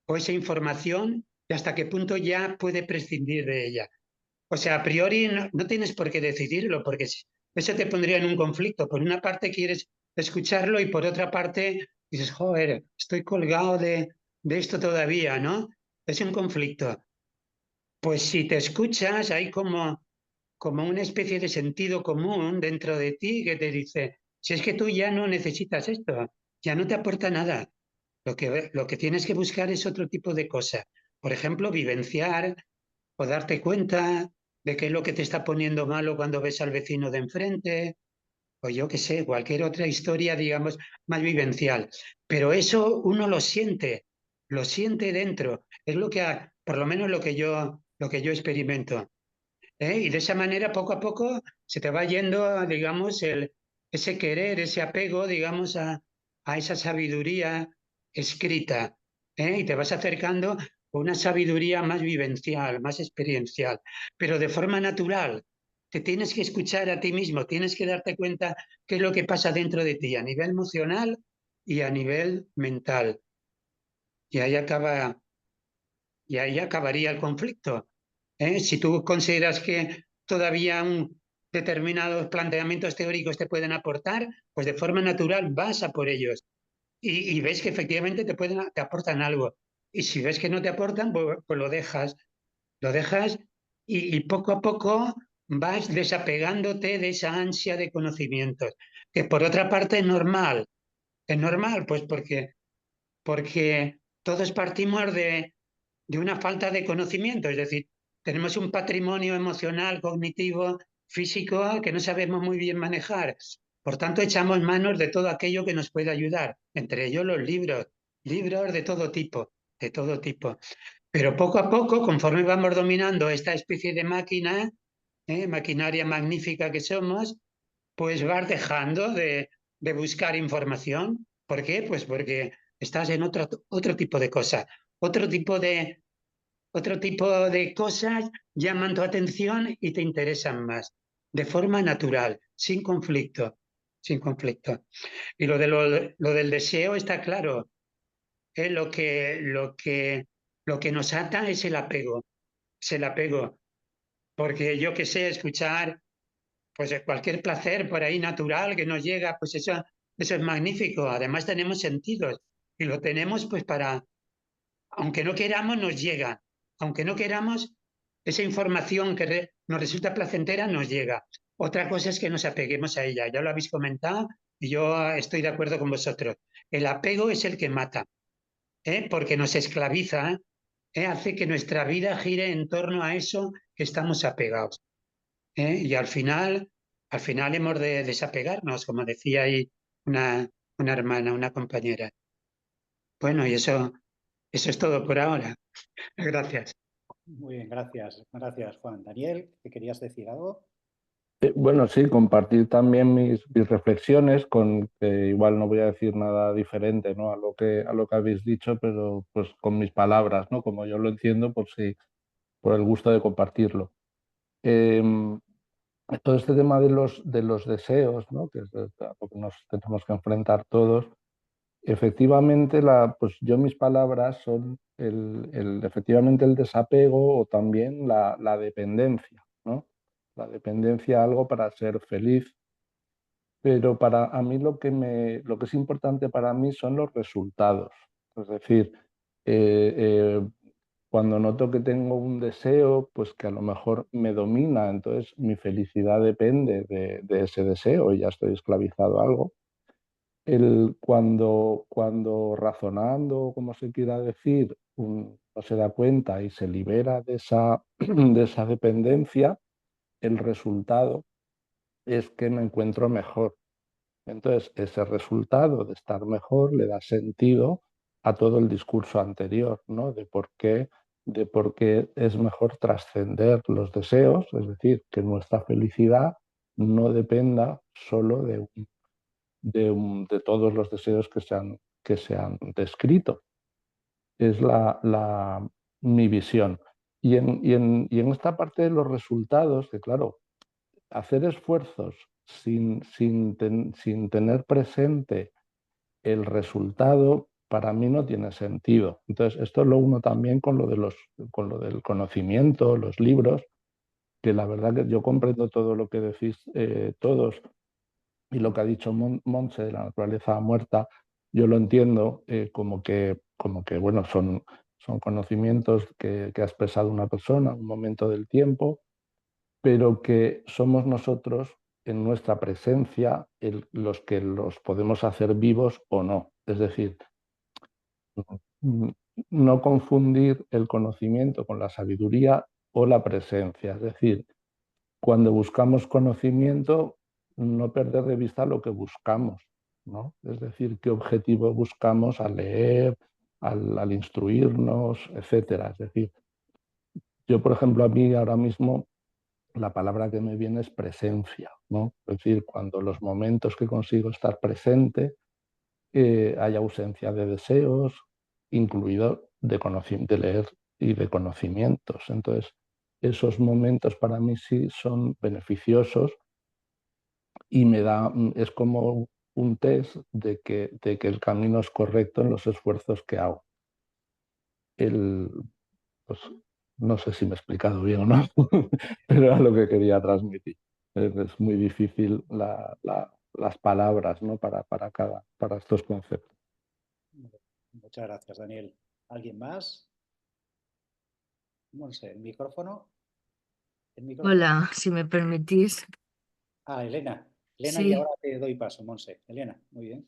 Speaker 8: o esa información y hasta qué punto ya puede prescindir de ella. O sea, a priori no tienes por qué decidirlo, porque eso te pondría en un conflicto. Por una parte quieres escucharlo y por otra parte dices, joder, estoy colgado de esto todavía, ¿no? Es un conflicto. Pues si te escuchas, hay como una especie de sentido común dentro de ti que te dice, si es que tú ya no necesitas esto, ya no te aporta nada. Lo que tienes que buscar es otro tipo de cosas. Por ejemplo, vivenciar o darte cuenta de qué es lo que te está poniendo malo cuando ves al vecino de enfrente, o yo qué sé, cualquier otra historia, digamos, más vivencial. Pero eso uno lo siente dentro. Es lo que, por lo menos lo que yo experimento. Y de esa manera, poco a poco, se te va yendo, digamos, ese querer, ese apego, digamos, a esa sabiduría escrita. Y te vas acercando a una sabiduría más vivencial, más experiencial, pero de forma natural. Te tienes que escuchar a ti mismo, tienes que darte cuenta qué es lo que pasa dentro de ti, a nivel emocional y a nivel mental. Y ahí acaba, y ahí acabaría el conflicto. Si tú consideras que todavía determinados planteamientos teóricos te pueden aportar, pues de forma natural vas a por ellos y ves que efectivamente te aportan algo. Y si ves que no te aportan, pues lo dejas y poco a poco vas desapegándote de esa ansia de conocimientos, que por otra parte es normal, pues porque todos partimos de una falta de conocimiento, es decir, tenemos un patrimonio emocional, cognitivo, físico que no sabemos muy bien manejar. Por tanto, echamos manos de todo aquello que nos puede ayudar, entre ellos los libros, libros de todo tipo, de todo tipo. Pero poco a poco, conforme vamos dominando esta especie de máquina, maquinaria magnífica que somos, pues vas dejando de buscar información. ¿Por qué? Pues porque estás en otro tipo de cosas, otro tipo de, otro tipo de cosas llaman tu atención y te interesan más, de forma natural, sin conflicto, sin conflicto. Y lo del deseo está claro, ¿eh? Lo que nos ata es el apego, porque yo que sé, escuchar pues cualquier placer por ahí natural que nos llega, pues eso es magnífico. Además tenemos sentidos y lo tenemos pues para, aunque no queramos, nos llega. Aunque no queramos, esa información que nos resulta placentera nos llega. Otra cosa es que nos apeguemos a ella. Ya lo habéis comentado y yo estoy de acuerdo con vosotros. El apego es el que mata, porque nos esclaviza, hace que nuestra vida gire en torno a eso que estamos apegados. Y al final hemos de desapegarnos, como decía ahí una hermana, una compañera. Bueno, y eso es todo por ahora. Gracias.
Speaker 1: Muy bien, gracias. Gracias, Juan. Daniel, ¿te querías decir algo?
Speaker 5: Bueno, sí, compartir también mis reflexiones, con que igual no voy a decir nada diferente, ¿no? a lo que habéis dicho, pero pues con mis palabras, ¿no? Como yo lo entiendo, por el gusto de compartirlo. Em, Todo este tema de los deseos, ¿no? Que es a lo que nos tenemos que enfrentar todos, efectivamente, pues yo mis palabras son efectivamente el desapego o también la dependencia, ¿no? La dependencia a algo para ser feliz, pero para a mí lo que es importante para mí son los resultados. Es decir, eh, eh, cuando noto que tengo un deseo, pues que a lo mejor me domina, entonces mi felicidad depende de ese deseo y ya estoy esclavizado a algo. Cuando razonando, como se quiera decir, uno se da cuenta y se libera de de esa dependencia, el resultado es que me encuentro mejor. Entonces, ese resultado de estar mejor le da sentido a todo el discurso anterior, ¿no? De por qué es mejor trascender los deseos, es decir, que nuestra felicidad no dependa solo de todos los deseos que se han descrito. Es mi visión. Y en esta parte de los resultados, que claro, hacer esfuerzos sin tener presente el resultado, para mí no tiene sentido. Entonces, esto lo uno también con lo del conocimiento, los libros, que la verdad que yo comprendo todo lo que decís todos, y lo que ha dicho Montse de la naturaleza muerta, yo lo entiendo como que bueno, son conocimientos que ha expresado una persona en un momento del tiempo, pero que somos nosotros en nuestra presencia los que los podemos hacer vivos o no. Es decir, no confundir el conocimiento con la sabiduría o la presencia. Es decir, cuando buscamos conocimiento, no perder de vista lo que buscamos, ¿no? Es decir, qué objetivo buscamos al leer, al instruirnos, etcétera. Es decir, yo, por ejemplo, a mí ahora mismo la palabra que me viene es presencia, ¿no? Es decir, cuando los momentos que consigo estar presente, hay ausencia de deseos, incluido de leer y de conocimientos. Entonces, esos momentos para mí sí son beneficiosos y es como un test de que el camino es correcto en los esfuerzos que hago. Pues, no sé si me he explicado bien o no, pero era lo que quería transmitir. Es muy difícil las palabras, ¿no? para estos conceptos.
Speaker 1: Muchas gracias, Daniel. ¿Alguien más? Monse, ¿el micrófono? ¿El micrófono?
Speaker 7: Hola, si me permitís.
Speaker 1: Ah, Elena. Elena, y
Speaker 7: Sí,
Speaker 1: ahora te doy paso, Monse. Elena, muy bien.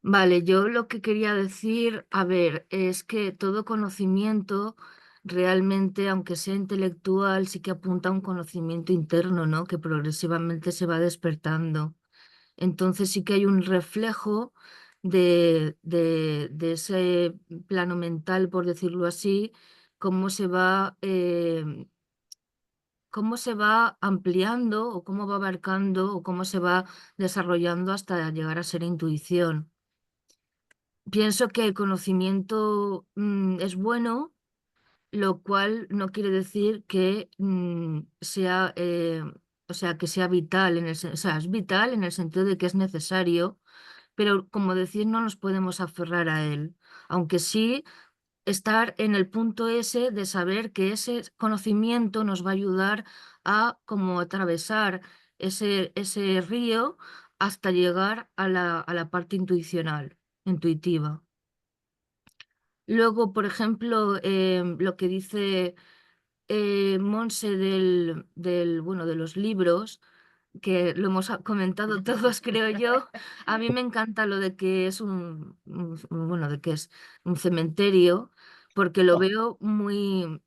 Speaker 7: vale, yo lo que quería decir, a ver, es que todo conocimiento realmente, aunque sea intelectual, sí que apunta a un conocimiento interno, ¿no? Que progresivamente se va despertando. Entonces sí que hay un reflejo de ese plano mental, por decirlo así, cómo se va, cómo se va ampliando o cómo va abarcando o cómo se va desarrollando hasta llegar a ser intuición. Pienso que el conocimiento es bueno, lo cual no quiere decir que sea, o sea, que sea vital o sea, es vital en el sentido de que es necesario, pero como decir, no nos podemos aferrar a él, aunque sí estar en el punto ese de saber que ese conocimiento nos va a ayudar a como atravesar ese río hasta llegar a la parte intuitiva. Luego, por ejemplo, lo que dice Monse bueno, de los libros, que lo hemos comentado todos, creo yo. A mí me encanta lo de que es bueno, de que es un cementerio, porque lo veo muy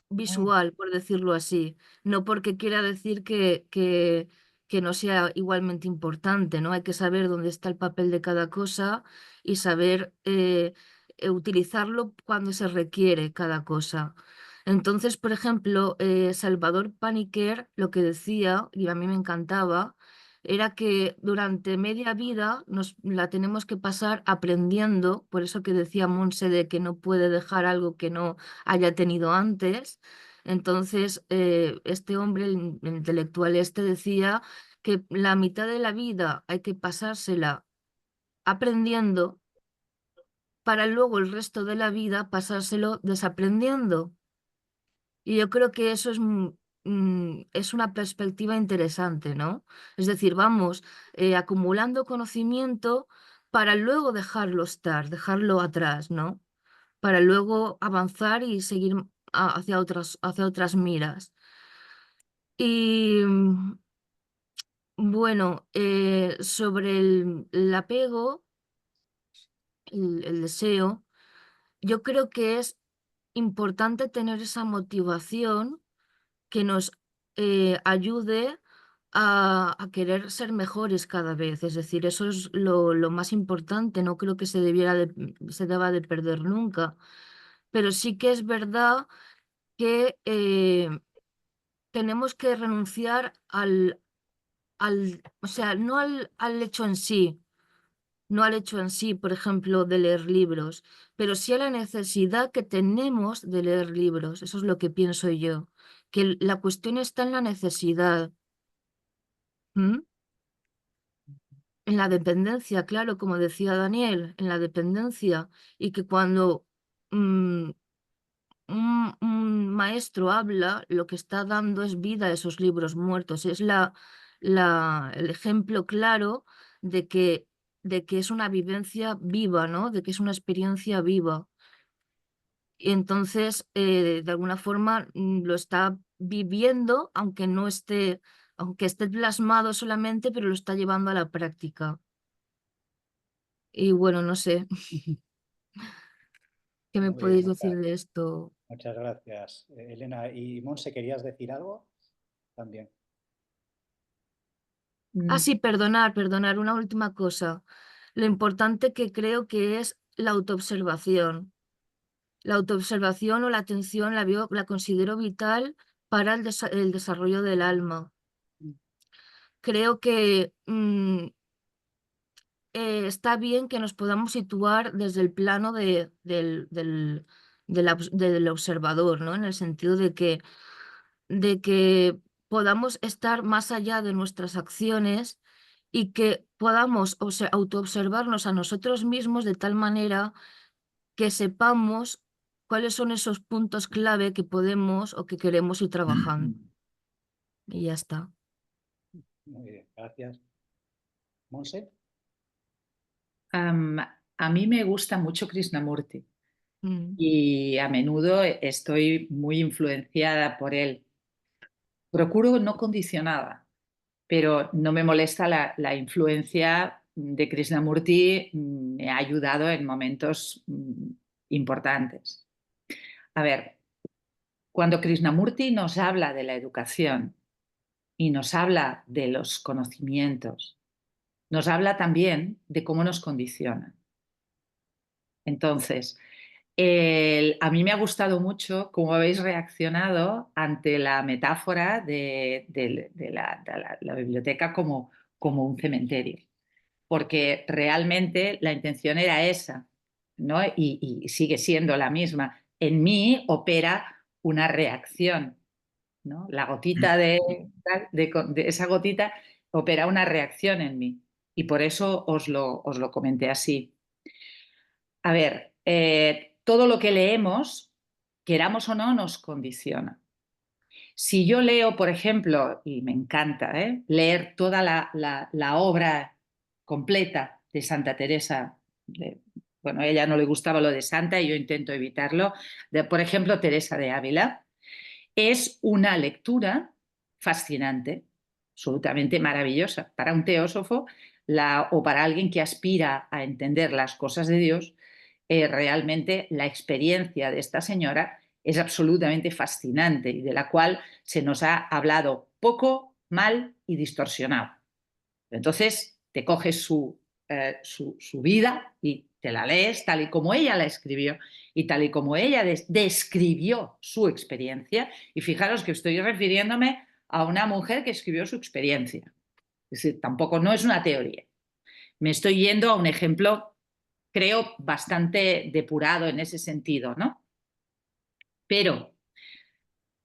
Speaker 7: visual, por decirlo así. No porque quiera decir que no sea igualmente importante, ¿no? Hay que saber dónde está el papel de cada cosa y saber utilizarlo cuando se requiere cada cosa. Entonces, por ejemplo, Salvador Paniker lo que decía, y a mí me encantaba, era que durante media vida la tenemos que pasar aprendiendo, por eso que decía Monse de que no puede dejar algo que no haya tenido antes. Entonces, este hombre, el intelectual este, decía que la mitad de la vida hay que pasársela aprendiendo para luego el resto de la vida pasárselo desaprendiendo. Y yo creo que eso es una perspectiva interesante, ¿no? Es decir, vamos acumulando conocimiento para luego dejarlo estar, dejarlo atrás, ¿no? Para luego avanzar y seguir hacia otras miras. Y bueno, sobre el apego, el deseo, yo creo que es importante tener esa motivación que nos ayude a querer ser mejores cada vez. Es decir, eso es lo más importante. No creo que se deba de perder nunca. Pero sí que es verdad que tenemos que renunciar o sea, no al hecho en sí, no al hecho en sí, por ejemplo, de leer libros, pero sí a la necesidad que tenemos de leer libros. Eso es lo que pienso yo, que la cuestión está en la necesidad, ¿m? En la dependencia, claro, como decía Daniel, en la dependencia, y que cuando maestro habla, lo que está dando es vida a esos libros muertos. Es el ejemplo claro de que es una vivencia viva, ¿no? De que es una experiencia viva. Y entonces, de alguna forma, lo está viviendo, aunque esté plasmado solamente, pero lo está llevando a la práctica. Y bueno, no sé, ¿qué me
Speaker 1: Muy bien,
Speaker 7: podéis decir de esto?
Speaker 1: muchas gracias, Elena. Y Monse, ¿querías decir algo? También.
Speaker 7: Ah, sí, perdonar, una última cosa. Lo importante que creo que es la autoobservación. La autoobservación o la atención la considero vital para el desarrollo del alma. Creo que está bien que nos podamos situar desde el plano del observador, ¿no? En el sentido de que podamos estar más allá de nuestras acciones y que podamos autoobservarnos a nosotros mismos de tal manera que sepamos cuáles son esos puntos clave que podemos o que queremos ir trabajando. Y ya está.
Speaker 1: Muy bien, gracias. Monse.
Speaker 6: A mí me gusta mucho Krishnamurti
Speaker 7: Mm.
Speaker 6: y a menudo estoy muy influenciada por él. Procuro no condicionada, pero no me molesta la influencia de Krishnamurti, me ha ayudado en momentos importantes. A ver, cuando Krishnamurti nos habla de la educación y nos habla de los conocimientos, nos habla también de cómo nos condicionan. Entonces, a mí me ha gustado mucho cómo habéis reaccionado ante la metáfora de la biblioteca como un cementerio, porque realmente la intención era esa, ¿no? Y sigue siendo la misma. En mí opera una reacción, ¿no? La gotita de esa gotita opera una reacción en mí y por eso os lo comenté así. A ver, todo lo que leemos, queramos o no, nos condiciona. Si yo leo, por ejemplo, y me encanta leer toda la obra completa de Santa Teresa, bueno, a ella no le gustaba lo de Santa y yo intento evitarlo, por ejemplo, Teresa de Ávila, es una lectura fascinante, absolutamente maravillosa. Para un teósofo o para alguien que aspira a entender las cosas de Dios, realmente la experiencia de esta señora es absolutamente fascinante y de la cual se nos ha hablado poco, mal y distorsionado. Entonces te coges su vida y te la lees tal y como ella la escribió y tal y como ella describió su experiencia. Y fijaros que estoy refiriéndome a una mujer que escribió su experiencia. Es decir, tampoco no es una teoría. Me estoy yendo a un ejemplo, creo, bastante depurado en ese sentido, ¿no? Pero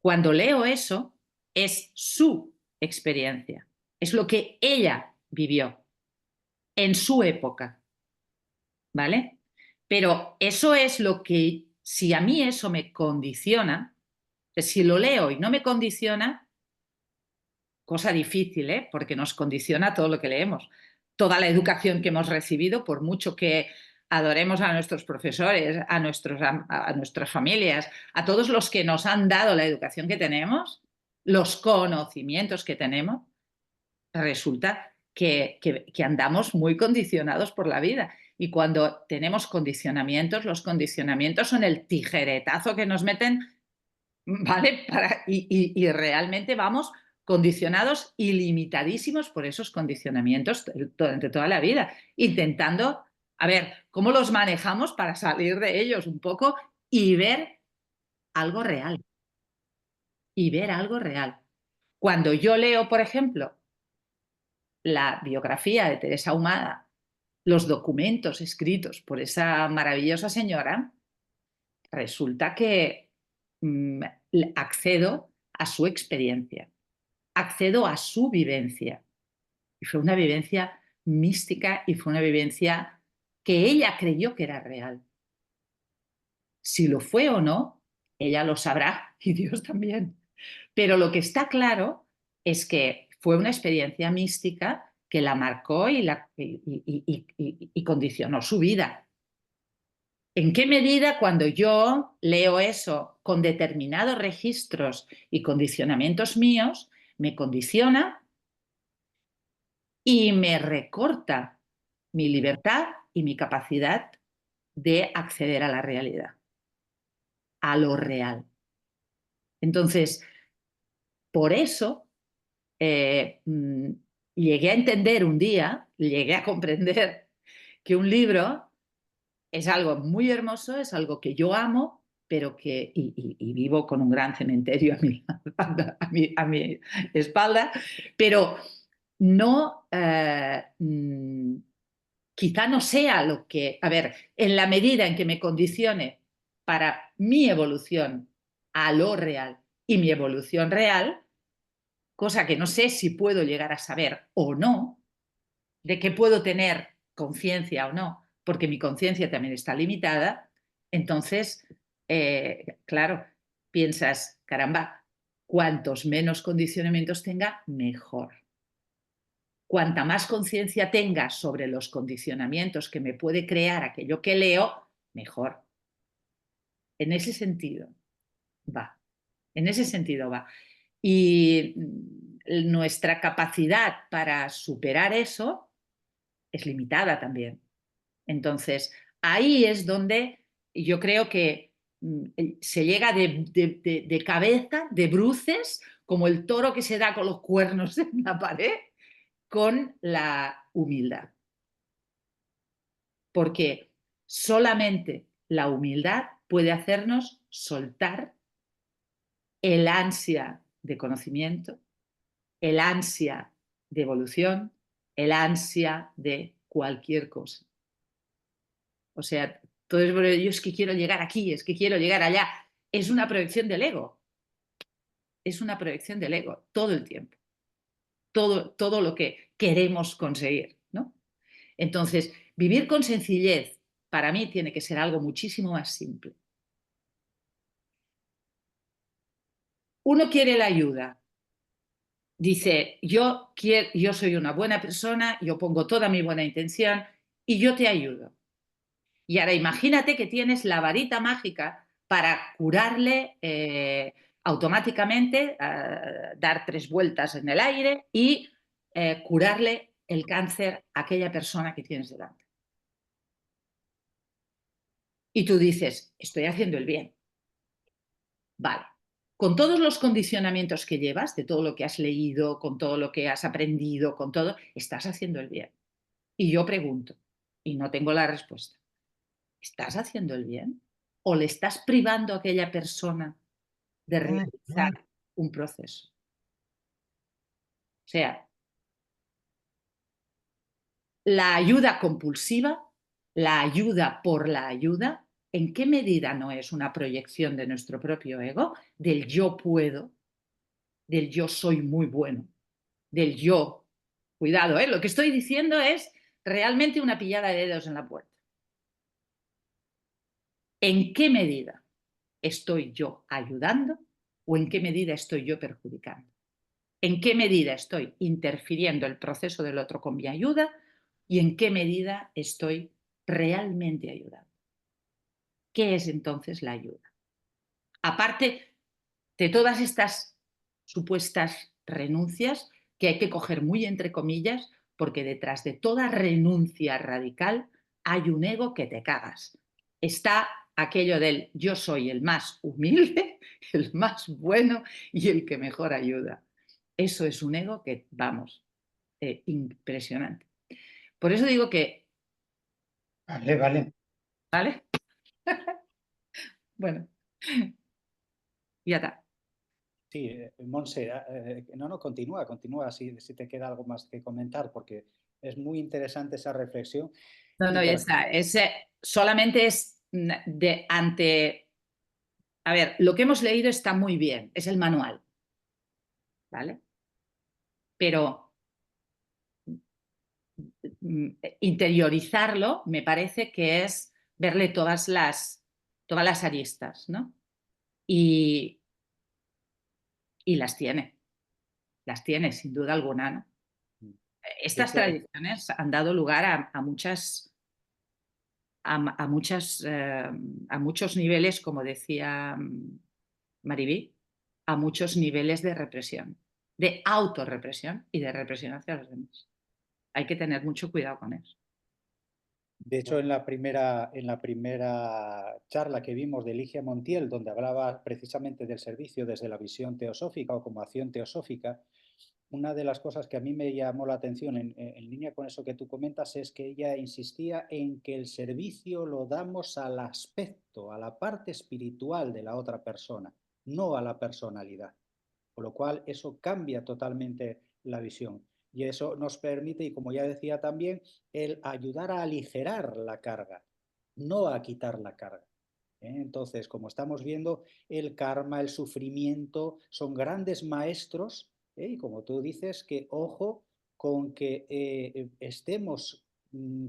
Speaker 6: cuando leo eso, es su experiencia, es lo que ella vivió en su época, ¿vale? Pero eso es lo que, si a mí eso me condiciona, si lo leo y no me condiciona, cosa difícil, ¿eh? Porque nos condiciona todo lo que leemos. Toda la educación que hemos recibido, por mucho que adoremos a nuestros profesores, a nuestras familias, a todos los que nos han dado la educación que tenemos, los conocimientos que tenemos, resulta que andamos muy condicionados por la vida. Y cuando tenemos condicionamientos, los condicionamientos son el tijeretazo que nos meten, ¿vale? Y realmente vamos condicionados y limitadísimos por esos condicionamientos durante toda la vida, intentando, a ver, cómo los manejamos para salir de ellos un poco y ver algo real. Y ver algo real. Cuando yo leo, por ejemplo, la biografía de Teresa Humada, los documentos escritos por esa maravillosa señora, resulta que accedo a su experiencia, accedo a su vivencia. Y fue una vivencia mística y fue una vivencia que ella creyó que era real. Si lo fue o no, ella lo sabrá y Dios también. Pero lo que está claro es que fue una experiencia mística que la marcó y condicionó su vida. ¿En qué medida cuando yo leo eso con determinados registros y condicionamientos míos, me condiciona y me recorta mi libertad y mi capacidad de acceder a la realidad, a lo real? Entonces, por eso llegué a entender un día, llegué a comprender que un libro es algo muy hermoso, es algo que yo amo, pero que, y vivo con un gran cementerio a mi espalda, pero no, quizá no sea lo que, a ver, en la medida en que me condicione para mi evolución a lo real y mi evolución real, cosa que no sé si puedo llegar a saber o no, de que puedo tener conciencia o no, porque mi conciencia también está limitada, entonces, claro, piensas, caramba, cuantos menos condicionamientos tenga, mejor. Cuanta más conciencia tenga sobre los condicionamientos que me puede crear aquello que leo, mejor. En ese sentido va. En ese sentido va. Y nuestra capacidad para superar eso es limitada también. Entonces, ahí es donde yo creo que se llega de cabeza, de bruces, como el toro que se da con los cuernos en la pared, con la humildad. Porque solamente la humildad puede hacernos soltar el ansia de conocimiento, el ansia de evolución, el ansia de cualquier cosa. O sea, todo es, yo es que quiero llegar aquí, es que quiero llegar allá. Es una proyección del ego. Es una proyección del ego todo el tiempo. Todo lo que queremos conseguir, ¿no? Entonces, vivir con sencillez para mí tiene que ser algo muchísimo más simple. Uno quiere la ayuda. Dice, yo soy una buena persona, yo pongo toda mi buena intención y yo te ayudo. Y ahora imagínate que tienes la varita mágica para curarle automáticamente, dar 3 vueltas en el aire y curarle el cáncer a aquella persona que tienes delante. Y tú dices, estoy haciendo el bien. Vale. Con todos los condicionamientos que llevas, de todo lo que has leído, con todo lo que has aprendido, con todo, estás haciendo el bien. Y yo pregunto, y no tengo la respuesta, ¿estás haciendo el bien? ¿O le estás privando a aquella persona de realizar un proceso? O sea, la ayuda compulsiva, la ayuda por la ayuda, ¿en qué medida no es una proyección de nuestro propio ego, del yo puedo, del yo soy muy bueno, del yo? Cuidado, lo que estoy diciendo es realmente una pillada de dedos en la puerta. ¿En qué medida estoy yo ayudando o en qué medida estoy yo perjudicando? ¿En qué medida estoy interfiriendo el proceso del otro con mi ayuda y en qué medida estoy realmente ayudando? ¿Qué es entonces la ayuda? Aparte de todas estas supuestas renuncias que hay que coger muy entre comillas, porque detrás de toda renuncia radical hay un ego que te cagas. Está aquello del yo soy el más humilde, el más bueno y el que mejor ayuda. Eso es un ego que, vamos, impresionante. Por eso digo que...
Speaker 8: Vale.
Speaker 6: ¿Vale? Bueno, ya está.
Speaker 1: Sí, Monse, no, continúa si te queda algo más que comentar, porque es muy interesante esa reflexión.
Speaker 6: No, ya está. Solamente es a ver, lo que hemos leído está muy bien, es el manual, ¿vale? Pero interiorizarlo me parece que es verle todas las aristas, ¿no? y las tiene sin duda alguna, ¿no? Estas tradiciones han dado lugar a muchos niveles, como decía Maribí, a muchos niveles de represión, de autorrepresión y de represión hacia los demás. Hay que tener mucho cuidado con eso.
Speaker 1: De hecho, en la primera charla que vimos de Ligia Montiel, donde hablaba precisamente del servicio desde la visión teosófica o como acción teosófica, una de las cosas que a mí me llamó la atención en línea con eso que tú comentas es que ella insistía en que el servicio lo damos al aspecto, a la parte espiritual de la otra persona, no a la personalidad. Con lo cual, eso cambia totalmente la visión. Y eso nos permite, y como ya decía también, el ayudar a aligerar la carga, no a quitar la carga. Entonces, como estamos viendo, el karma, el sufrimiento, son grandes maestros, y como tú dices, que ojo con que estemos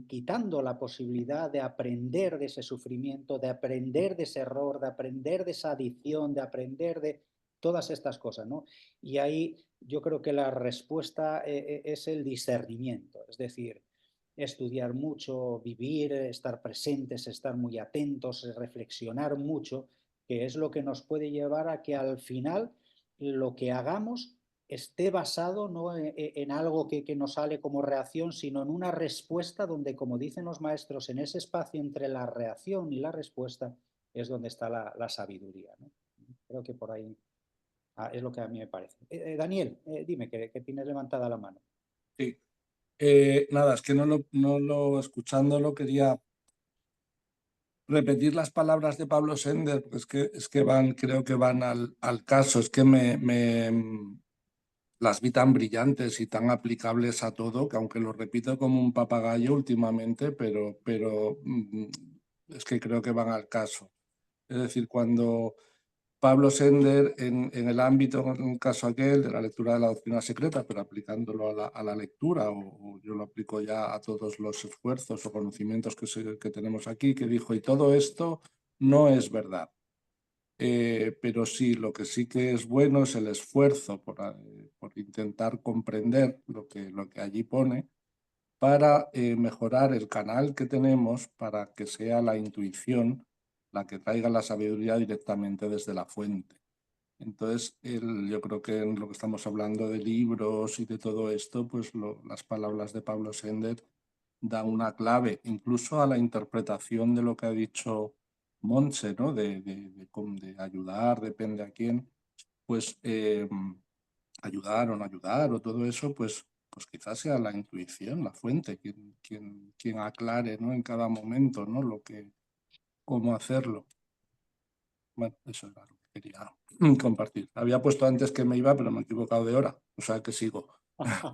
Speaker 1: quitando la posibilidad de aprender de ese sufrimiento, de aprender de ese error, de aprender de esa adicción, de aprender de todas estas cosas, ¿no? Y ahí yo creo que la respuesta es el discernimiento, es decir, estudiar mucho, vivir, estar presentes, estar muy atentos, reflexionar mucho, que es lo que nos puede llevar a que al final lo que hagamos esté basado no en algo que nos sale como reacción, sino en una respuesta donde, como dicen los maestros, en ese espacio entre la reacción y la respuesta es donde está la sabiduría, ¿no? Creo que por ahí es lo que a mí me parece. Daniel, dime, que tienes levantada la mano.
Speaker 5: Sí. Nada, es que escuchándolo quería repetir las palabras de Pablo Sender, porque es que creo que van al caso, es que las vi tan brillantes y tan aplicables a todo, que aunque lo repito como un papagayo últimamente, pero es que creo que van al caso. Es decir, cuando Pablo Sender, en el ámbito, en un caso aquel, de la lectura de la doctrina secreta, pero aplicándolo a la lectura, o yo lo aplico ya a todos los esfuerzos o conocimientos que tenemos aquí, que dijo, y todo esto no es verdad. Pero sí, lo que sí que es bueno es el esfuerzo por intentar comprender lo que allí pone para mejorar el canal que tenemos para que sea la intuición la que traiga la sabiduría directamente desde la fuente. Entonces, yo creo que en lo que estamos hablando de libros y de todo esto, pues las palabras de Pablo Sender dan una clave, incluso a la interpretación de lo que ha dicho Montse, ¿no? De ayudar, depende a quién, pues ayudar o no ayudar o todo eso, pues quizás sea la intuición, la fuente, quien aclare, ¿no? En cada momento, ¿no? Cómo hacerlo. Bueno, eso era lo que quería compartir. Había puesto antes que me iba, pero me he equivocado de hora, o sea que sigo.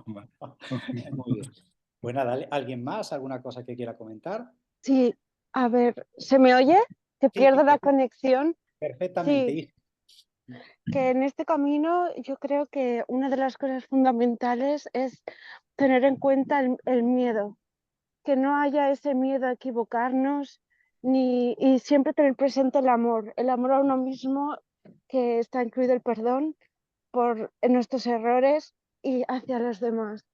Speaker 1: Muy bien. Pues nada, ¿alguien más? ¿Alguna cosa que quiera comentar?
Speaker 3: Sí, a ver, ¿se me oye? ¿Que
Speaker 1: Sí,
Speaker 3: pierdo la conexión?
Speaker 1: perfectamente.
Speaker 3: Sí, que en este camino yo creo que una de las cosas fundamentales es tener en cuenta el miedo, que no haya ese miedo a equivocarnos y siempre tener presente el amor a uno mismo, que está incluido el perdón por nuestros errores y hacia los demás.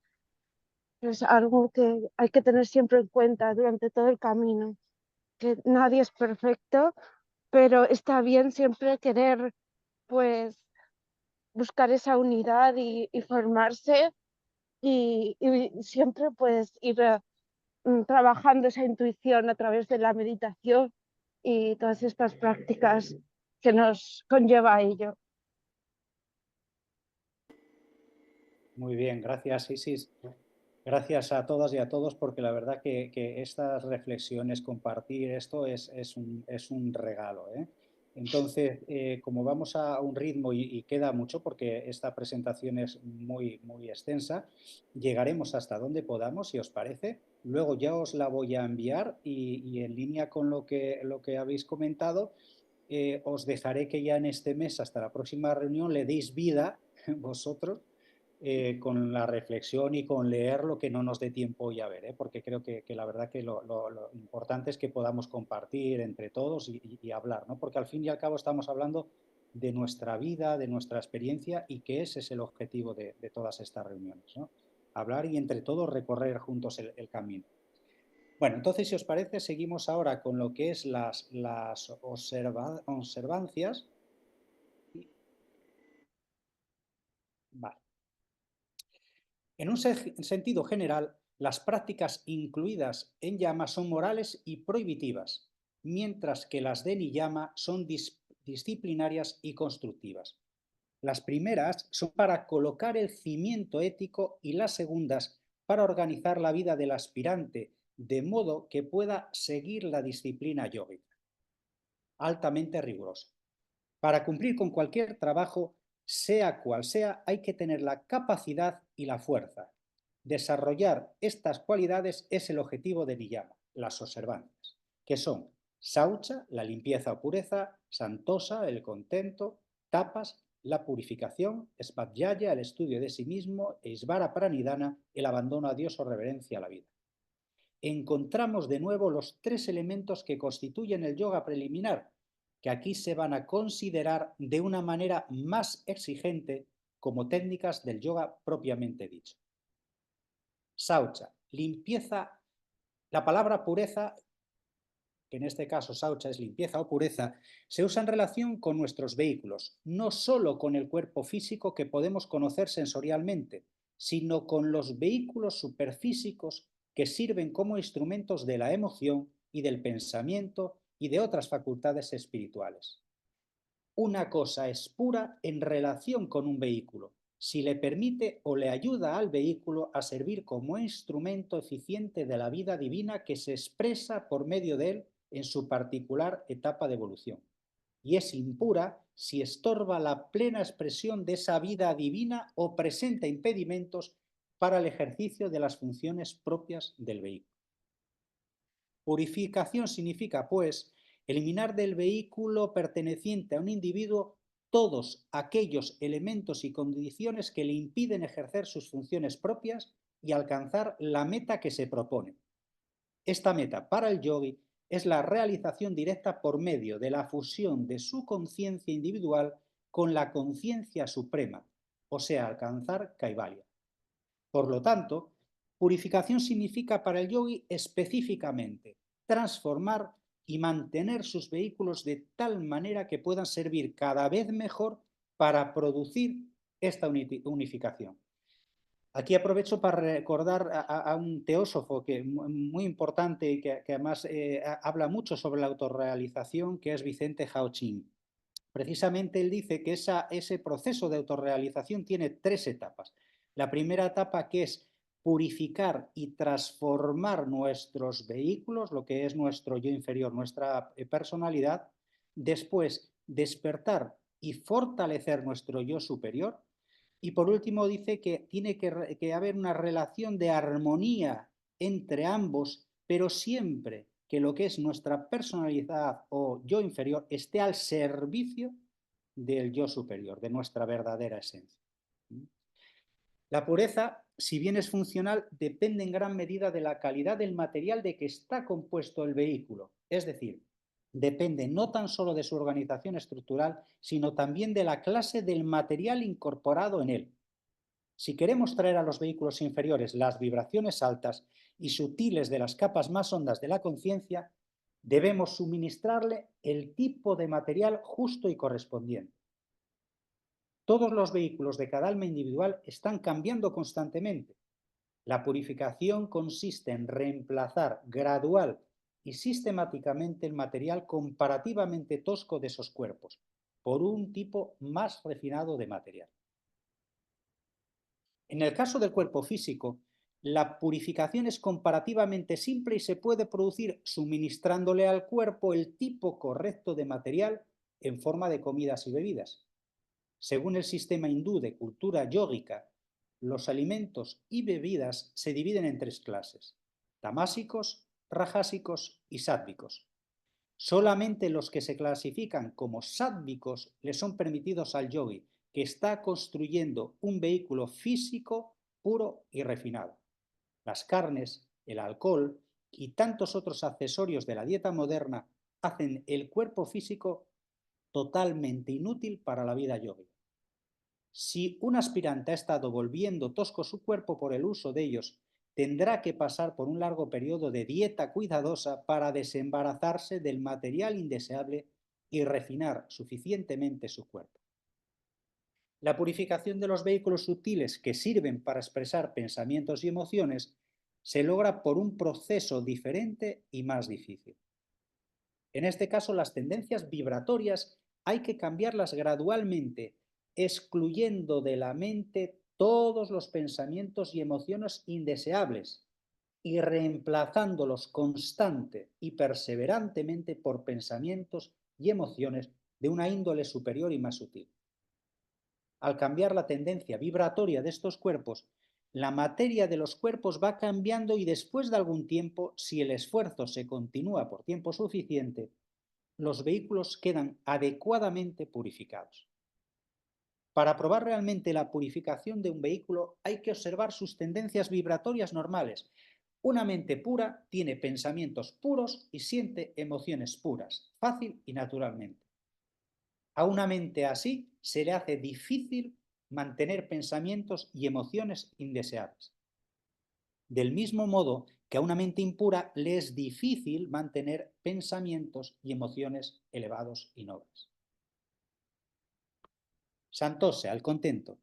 Speaker 3: Es algo que hay que tener siempre en cuenta durante todo el camino, que nadie es perfecto, pero está bien siempre querer, pues, buscar esa unidad y formarse y siempre, pues, ir trabajando esa intuición a través de la meditación y todas estas prácticas que nos conlleva a ello.
Speaker 1: Muy bien, gracias, Isis. Gracias a todas y a todos, porque la verdad que estas reflexiones, compartir esto es un regalo, ¿eh? Entonces, como vamos a un ritmo y queda mucho, porque esta presentación es muy, muy extensa, llegaremos hasta donde podamos, si os parece. Luego ya os la voy a enviar y en línea con lo que habéis comentado, os dejaré que ya en este mes, hasta la próxima reunión, le deis vida vosotros con la reflexión y con leer lo que no nos dé tiempo hoy a ver, porque creo que la verdad que lo importante es que podamos compartir entre todos y hablar, ¿no? Porque al fin y al cabo estamos hablando de nuestra vida, de nuestra experiencia, y que ese es el objetivo de todas estas reuniones, ¿no? Hablar y entre todos recorrer juntos el camino. Bueno, entonces, si os parece, seguimos ahora con lo que es las observancias. Vale. En un sentido general, las prácticas incluidas en Yama son morales y prohibitivas, mientras que las de Niyama son disciplinarias y constructivas. Las primeras son para colocar el cimiento ético y las segundas para organizar la vida del aspirante de modo que pueda seguir la disciplina yógica. Altamente rigurosa. Para cumplir con cualquier trabajo, sea cual sea, hay que tener la capacidad y la fuerza. Desarrollar estas cualidades es el objetivo de Niyama, las observancias, que son Saucha, la limpieza o pureza, Santosa, el contento, Tapas, la purificación, Svadhyaya, el estudio de sí mismo, e Isvara Pranidhana, el abandono a Dios o reverencia a la vida. Encontramos de nuevo los tres elementos que constituyen el yoga preliminar, que aquí se van a considerar de una manera más exigente como técnicas del yoga propiamente dicho. Saucha, limpieza. La palabra pureza, que en este caso saucha es limpieza o pureza, se usa en relación con nuestros vehículos, no solo con el cuerpo físico que podemos conocer sensorialmente, sino con los vehículos superfísicos que sirven como instrumentos de la emoción y del pensamiento y de otras facultades espirituales. Una cosa es pura en relación con un vehículo, si le permite o le ayuda al vehículo a servir como instrumento eficiente de la vida divina que se expresa por medio de él en su particular etapa de evolución. Y es impura si estorba la plena expresión de esa vida divina o presenta impedimentos para el ejercicio de las funciones propias del vehículo. Purificación significa, pues, eliminar del vehículo perteneciente a un individuo todos aquellos elementos y condiciones que le impiden ejercer sus funciones propias y alcanzar la meta que se propone. Esta meta para el yogi es la realización directa por medio de la fusión de su conciencia individual con la conciencia suprema, o sea, alcanzar Kaivalya. Por lo tanto, purificación significa para el yogi específicamente transformar y mantener sus vehículos de tal manera que puedan servir cada vez mejor para producir esta unificación. Aquí aprovecho para recordar a un teósofo que es muy importante y que además habla mucho sobre la autorrealización, que es Vicente Hao-Ching. Precisamente él dice que ese proceso de autorrealización tiene tres etapas. La primera etapa, que es purificar y transformar nuestros vehículos, lo que es nuestro yo inferior, nuestra personalidad. Después, despertar y fortalecer nuestro yo superior. Y por último dice que tiene que haber una relación de armonía entre ambos, pero siempre que lo que es nuestra personalidad o yo inferior esté al servicio del yo superior, de nuestra verdadera esencia. La pureza, si bien es funcional, depende en gran medida de la calidad del material de que está compuesto el vehículo. Es decir, depende no tan solo de su organización estructural, sino también de la clase del material incorporado en él. Si queremos traer a los vehículos inferiores las vibraciones altas y sutiles de las capas más hondas de la conciencia, debemos suministrarle el tipo de material justo y correspondiente. Todos los vehículos de cada alma individual están cambiando constantemente. La purificación consiste en reemplazar gradual y sistemáticamente el material comparativamente tosco de esos cuerpos por un tipo más refinado de material. En el caso del cuerpo físico, la purificación es comparativamente simple y se puede producir suministrándole al cuerpo el tipo correcto de material en forma de comidas y bebidas. Según el sistema hindú de cultura yógica, los alimentos y bebidas se dividen en tres clases: tamásicos, rajásicos y sádvicos. Solamente los que se clasifican como sádvicos le son permitidos al yogi, que está construyendo un vehículo físico puro y refinado. Las carnes, el alcohol y tantos otros accesorios de la dieta moderna hacen el cuerpo físico totalmente inútil para la vida yógica. Si un aspirante ha estado volviendo tosco su cuerpo por el uso de ellos, tendrá que pasar por un largo periodo de dieta cuidadosa para desembarazarse del material indeseable y refinar suficientemente su cuerpo. La purificación de los vehículos sutiles que sirven para expresar pensamientos y emociones se logra por un proceso diferente y más difícil. En este caso, las tendencias vibratorias hay que cambiarlas gradualmente, excluyendo de la mente todos los pensamientos y emociones indeseables y reemplazándolos constante y perseverantemente por pensamientos y emociones de una índole superior y más sutil. Al cambiar la tendencia vibratoria de estos cuerpos, la materia de los cuerpos va cambiando y después de algún tiempo, si el esfuerzo se continúa por tiempo suficiente, los vehículos quedan adecuadamente purificados. Para probar realmente la purificación de un vehículo hay que observar sus tendencias vibratorias normales. Una mente pura tiene pensamientos puros y siente emociones puras, fácil y naturalmente. A una mente así se le hace difícil mantener pensamientos y emociones indeseables. Del mismo modo que a una mente impura le es difícil mantener pensamientos y emociones elevados y nobles. Santosha, el contento.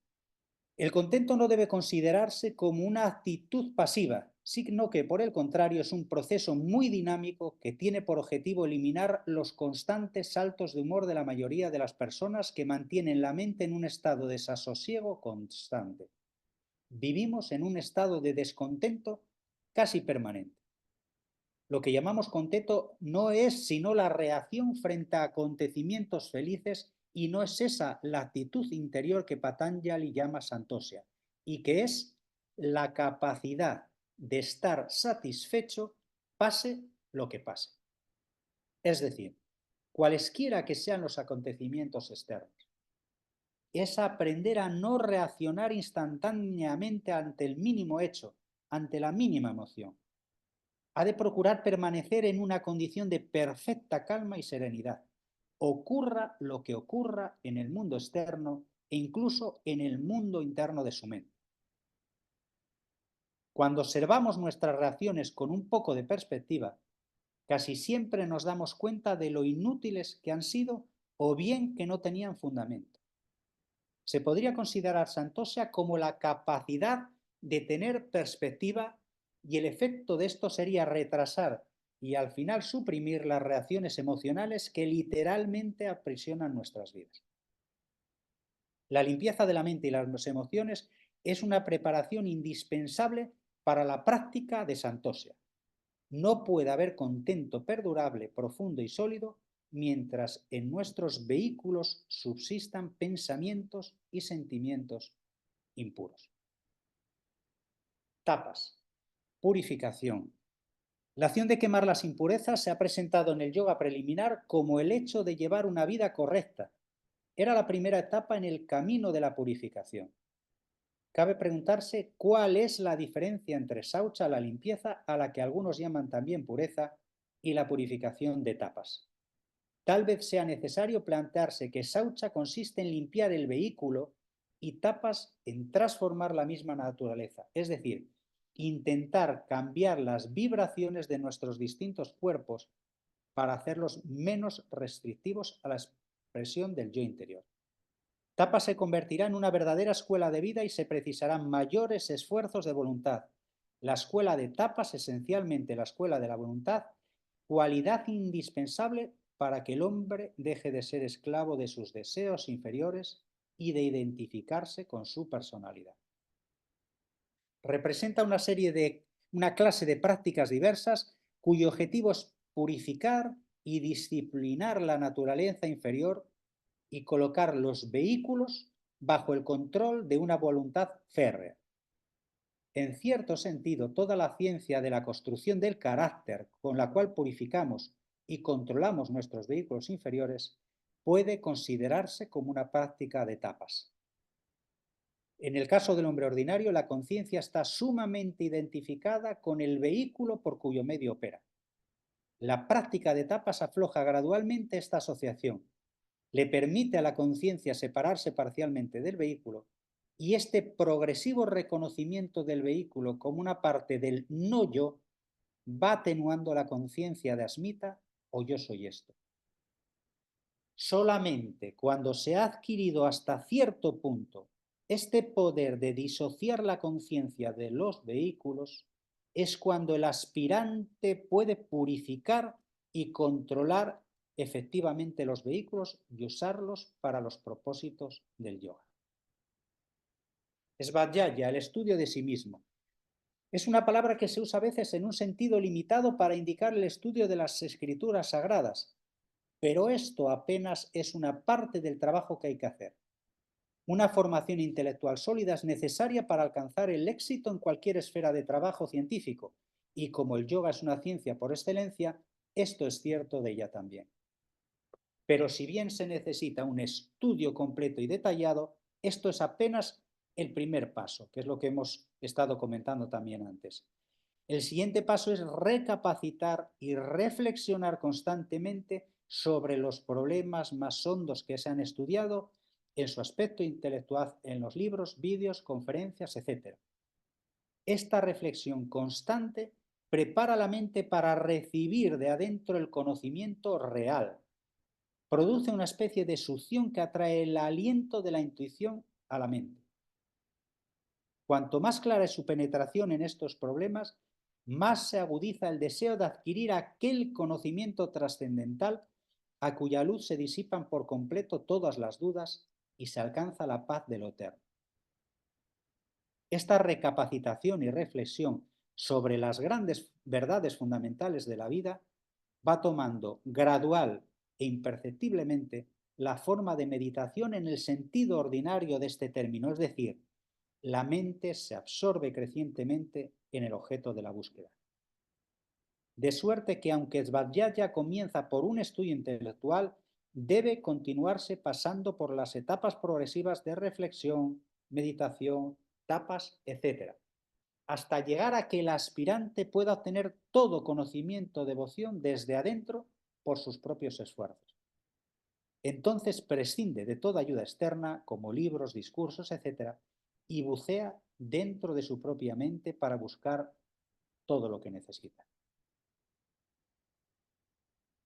Speaker 1: El contento no debe considerarse como una actitud pasiva, sino que por el contrario es un proceso muy dinámico que tiene por objetivo eliminar los constantes saltos de humor de la mayoría de las personas que mantienen la mente en un estado de desasosiego constante. Vivimos en un estado de descontento casi permanente. Lo que llamamos contento no es sino la reacción frente a acontecimientos felices y no es esa la actitud interior que Patanjali llama santosha y que es la capacidad de estar satisfecho pase lo que pase. Es decir, cualesquiera que sean los acontecimientos externos. Es aprender a no reaccionar instantáneamente ante el mínimo hecho, ante la mínima emoción. Ha de procurar permanecer en una condición de perfecta calma y serenidad, ocurra lo que ocurra en el mundo externo e incluso en el mundo interno de su mente. Cuando observamos nuestras reacciones con un poco de perspectiva, casi siempre nos damos cuenta de lo inútiles que han sido o bien que no tenían fundamento. Se podría considerar santosha como la capacidad de tener perspectiva y el efecto de esto sería retrasar y al final suprimir las reacciones emocionales que literalmente aprisionan nuestras vidas. La limpieza de la mente y las emociones es una preparación indispensable para la práctica de santosha. No puede haber contento perdurable, profundo y sólido mientras en nuestros vehículos subsistan pensamientos y sentimientos impuros. Tapas. Purificación. La acción de quemar las impurezas se ha presentado en el yoga preliminar como el hecho de llevar una vida correcta. Era la primera etapa en el camino de la purificación. Cabe preguntarse cuál es la diferencia entre saucha, la limpieza, a la que algunos llaman también pureza, y la purificación de tapas. Tal vez sea necesario plantearse que saucha consiste en limpiar el vehículo y tapas en transformar la misma naturaleza, es decir, intentar cambiar las vibraciones de nuestros distintos cuerpos para hacerlos menos restrictivos a la expresión del yo interior. Tapas se convertirá en una verdadera escuela de vida y se precisarán mayores esfuerzos de voluntad. La escuela de tapas, esencialmente la escuela de la voluntad, cualidad indispensable para que el hombre deje de ser esclavo de sus deseos inferiores y de identificarse con su personalidad. Representa una clase de prácticas diversas cuyo objetivo es purificar y disciplinar la naturaleza inferior y colocar los vehículos bajo el control de una voluntad férrea. En cierto sentido, toda la ciencia de la construcción del carácter con la cual purificamos y controlamos nuestros vehículos inferiores puede considerarse como una práctica de tapas. En el caso del hombre ordinario, la conciencia está sumamente identificada con el vehículo por cuyo medio opera. La práctica de tapas afloja gradualmente esta asociación, le permite a la conciencia separarse parcialmente del vehículo y este progresivo reconocimiento del vehículo como una parte del no yo va atenuando la conciencia de asmita o yo soy esto. Solamente cuando se ha adquirido hasta cierto punto este poder de disociar la conciencia de los vehículos es cuando el aspirante puede purificar y controlar efectivamente los vehículos y usarlos para los propósitos del yoga. Svadhyaya, el estudio de sí mismo. Es una palabra que se usa a veces en un sentido limitado para indicar el estudio de las escrituras sagradas, pero esto apenas es una parte del trabajo que hay que hacer. Una formación intelectual sólida es necesaria para alcanzar el éxito en cualquier esfera de trabajo científico, y como el yoga es una ciencia por excelencia, esto es cierto de ella también. Pero si bien se necesita un estudio completo y detallado, esto es apenas el primer paso, que es lo que hemos estado comentando también antes. El siguiente paso es recapacitar y reflexionar constantemente sobre los problemas más hondos que se han estudiado en su aspecto intelectual en los libros, vídeos, conferencias, etc. Esta reflexión constante prepara la mente para recibir de adentro el conocimiento real. Produce una especie de succión que atrae el aliento de la intuición a la mente. Cuanto más clara es su penetración en estos problemas, más se agudiza el deseo de adquirir aquel conocimiento trascendental a cuya luz se disipan por completo todas las dudas y se alcanza la paz de lo eterno. Esta recapacitación y reflexión sobre las grandes verdades fundamentales de la vida va tomando gradual e imperceptiblemente la forma de meditación en el sentido ordinario de este término, es decir, la mente se absorbe crecientemente en el objeto de la búsqueda. De suerte que aunque Svadhyaya comienza por un estudio intelectual, debe continuarse pasando por las etapas progresivas de reflexión, meditación, tapas, etc., hasta llegar a que el aspirante pueda obtener todo conocimiento, devoción desde adentro por sus propios esfuerzos. Entonces prescinde de toda ayuda externa, como libros, discursos, etc., y bucea dentro de su propia mente para buscar todo lo que necesita.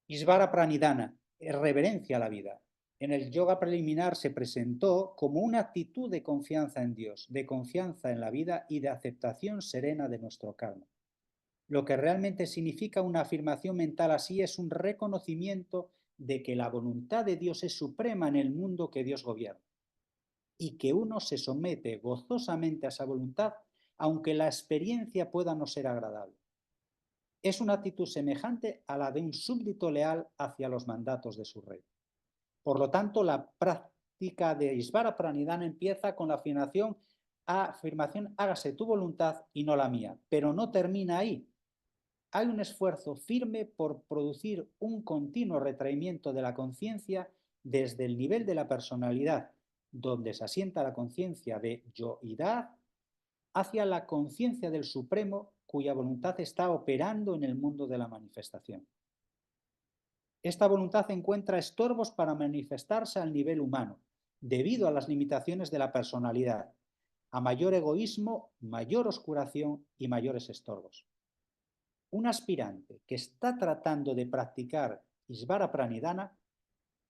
Speaker 1: Isvara Pranidhana, reverencia a la vida. En el yoga preliminar se presentó como una actitud de confianza en Dios, de confianza en la vida y de aceptación serena de nuestro karma. Lo que realmente significa una afirmación mental así es un reconocimiento de que la voluntad de Dios es suprema en el mundo que Dios gobierna y que uno se somete gozosamente a esa voluntad aunque la experiencia pueda no ser agradable. Es una actitud semejante a la de un súbdito leal hacia los mandatos de su rey. Por lo tanto, la práctica de Isvara Pranidhana empieza con la afirmación hágase tu voluntad y no la mía, pero no termina ahí. Hay un esfuerzo firme por producir un continuo retraimiento de la conciencia desde el nivel de la personalidad, donde se asienta la conciencia de yoidad, hacia la conciencia del Supremo, cuya voluntad está operando en el mundo de la manifestación. Esta voluntad encuentra estorbos para manifestarse al nivel humano, debido a las limitaciones de la personalidad. A mayor egoísmo, mayor oscuración y mayores estorbos. Un aspirante que está tratando de practicar Isvara Pranidhana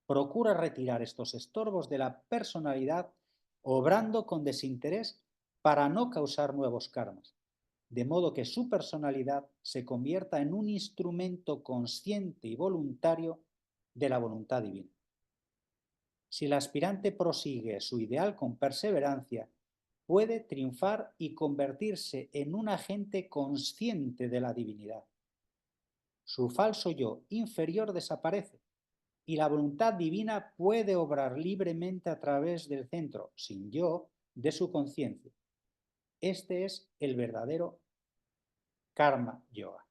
Speaker 1: procura retirar estos estorbos de la personalidad, obrando con desinterés para no causar nuevos karmas, de modo que su personalidad se convierta en un instrumento consciente y voluntario de la voluntad divina. Si el aspirante prosigue su ideal con perseverancia, puede triunfar y convertirse en un agente consciente de la divinidad. Su falso yo inferior desaparece y la voluntad divina puede obrar libremente a través del centro, sin yo, de su conciencia. Este es el verdadero Karma Yoga.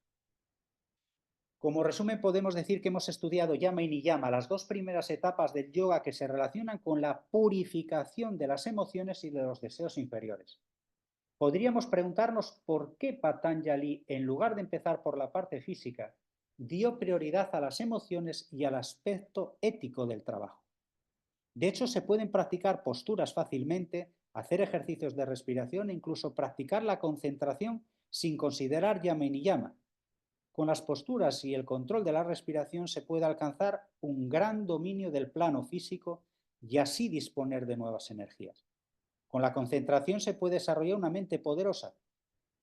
Speaker 1: Como resumen, podemos decir que hemos estudiado Yama y Niyama, las dos primeras etapas del yoga que se relacionan con la purificación de las emociones y de los deseos inferiores. Podríamos preguntarnos por qué Patanjali, en lugar de empezar por la parte física, dio prioridad a las emociones y al aspecto ético del trabajo. De hecho, se pueden practicar posturas fácilmente, hacer ejercicios de respiración e incluso practicar la concentración sin considerar llama y niyama. Con las posturas y el control de la respiración se puede alcanzar un gran dominio del plano físico y así disponer de nuevas energías. Con la concentración se puede desarrollar una mente poderosa,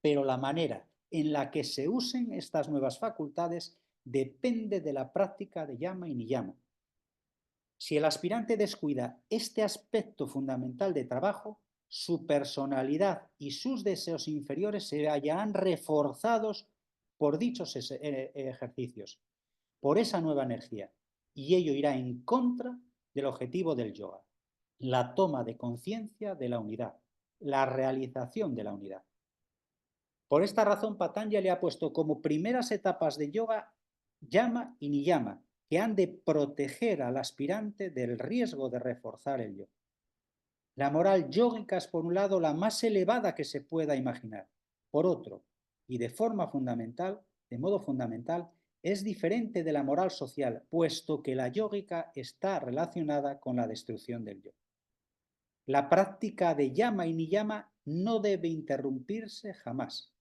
Speaker 1: pero la manera en la que se usen estas nuevas facultades depende de la práctica de llama y niyama. Si el aspirante descuida este aspecto fundamental de trabajo, su personalidad y sus deseos inferiores se hallarán reforzados por dichos ejercicios, por esa nueva energía, y ello irá en contra del objetivo del yoga, la toma de conciencia de la unidad, la realización de la unidad. Por esta razón, Patanjali ha puesto como primeras etapas de yoga llama y niyama, que han de proteger al aspirante del riesgo de reforzar el yo. La moral yógica es, por un lado, la más elevada que se pueda imaginar. Por otro, y de modo fundamental, es diferente de la moral social, puesto que la yógica está relacionada con la destrucción del yo. La práctica de llama y niyama no debe interrumpirse jamás.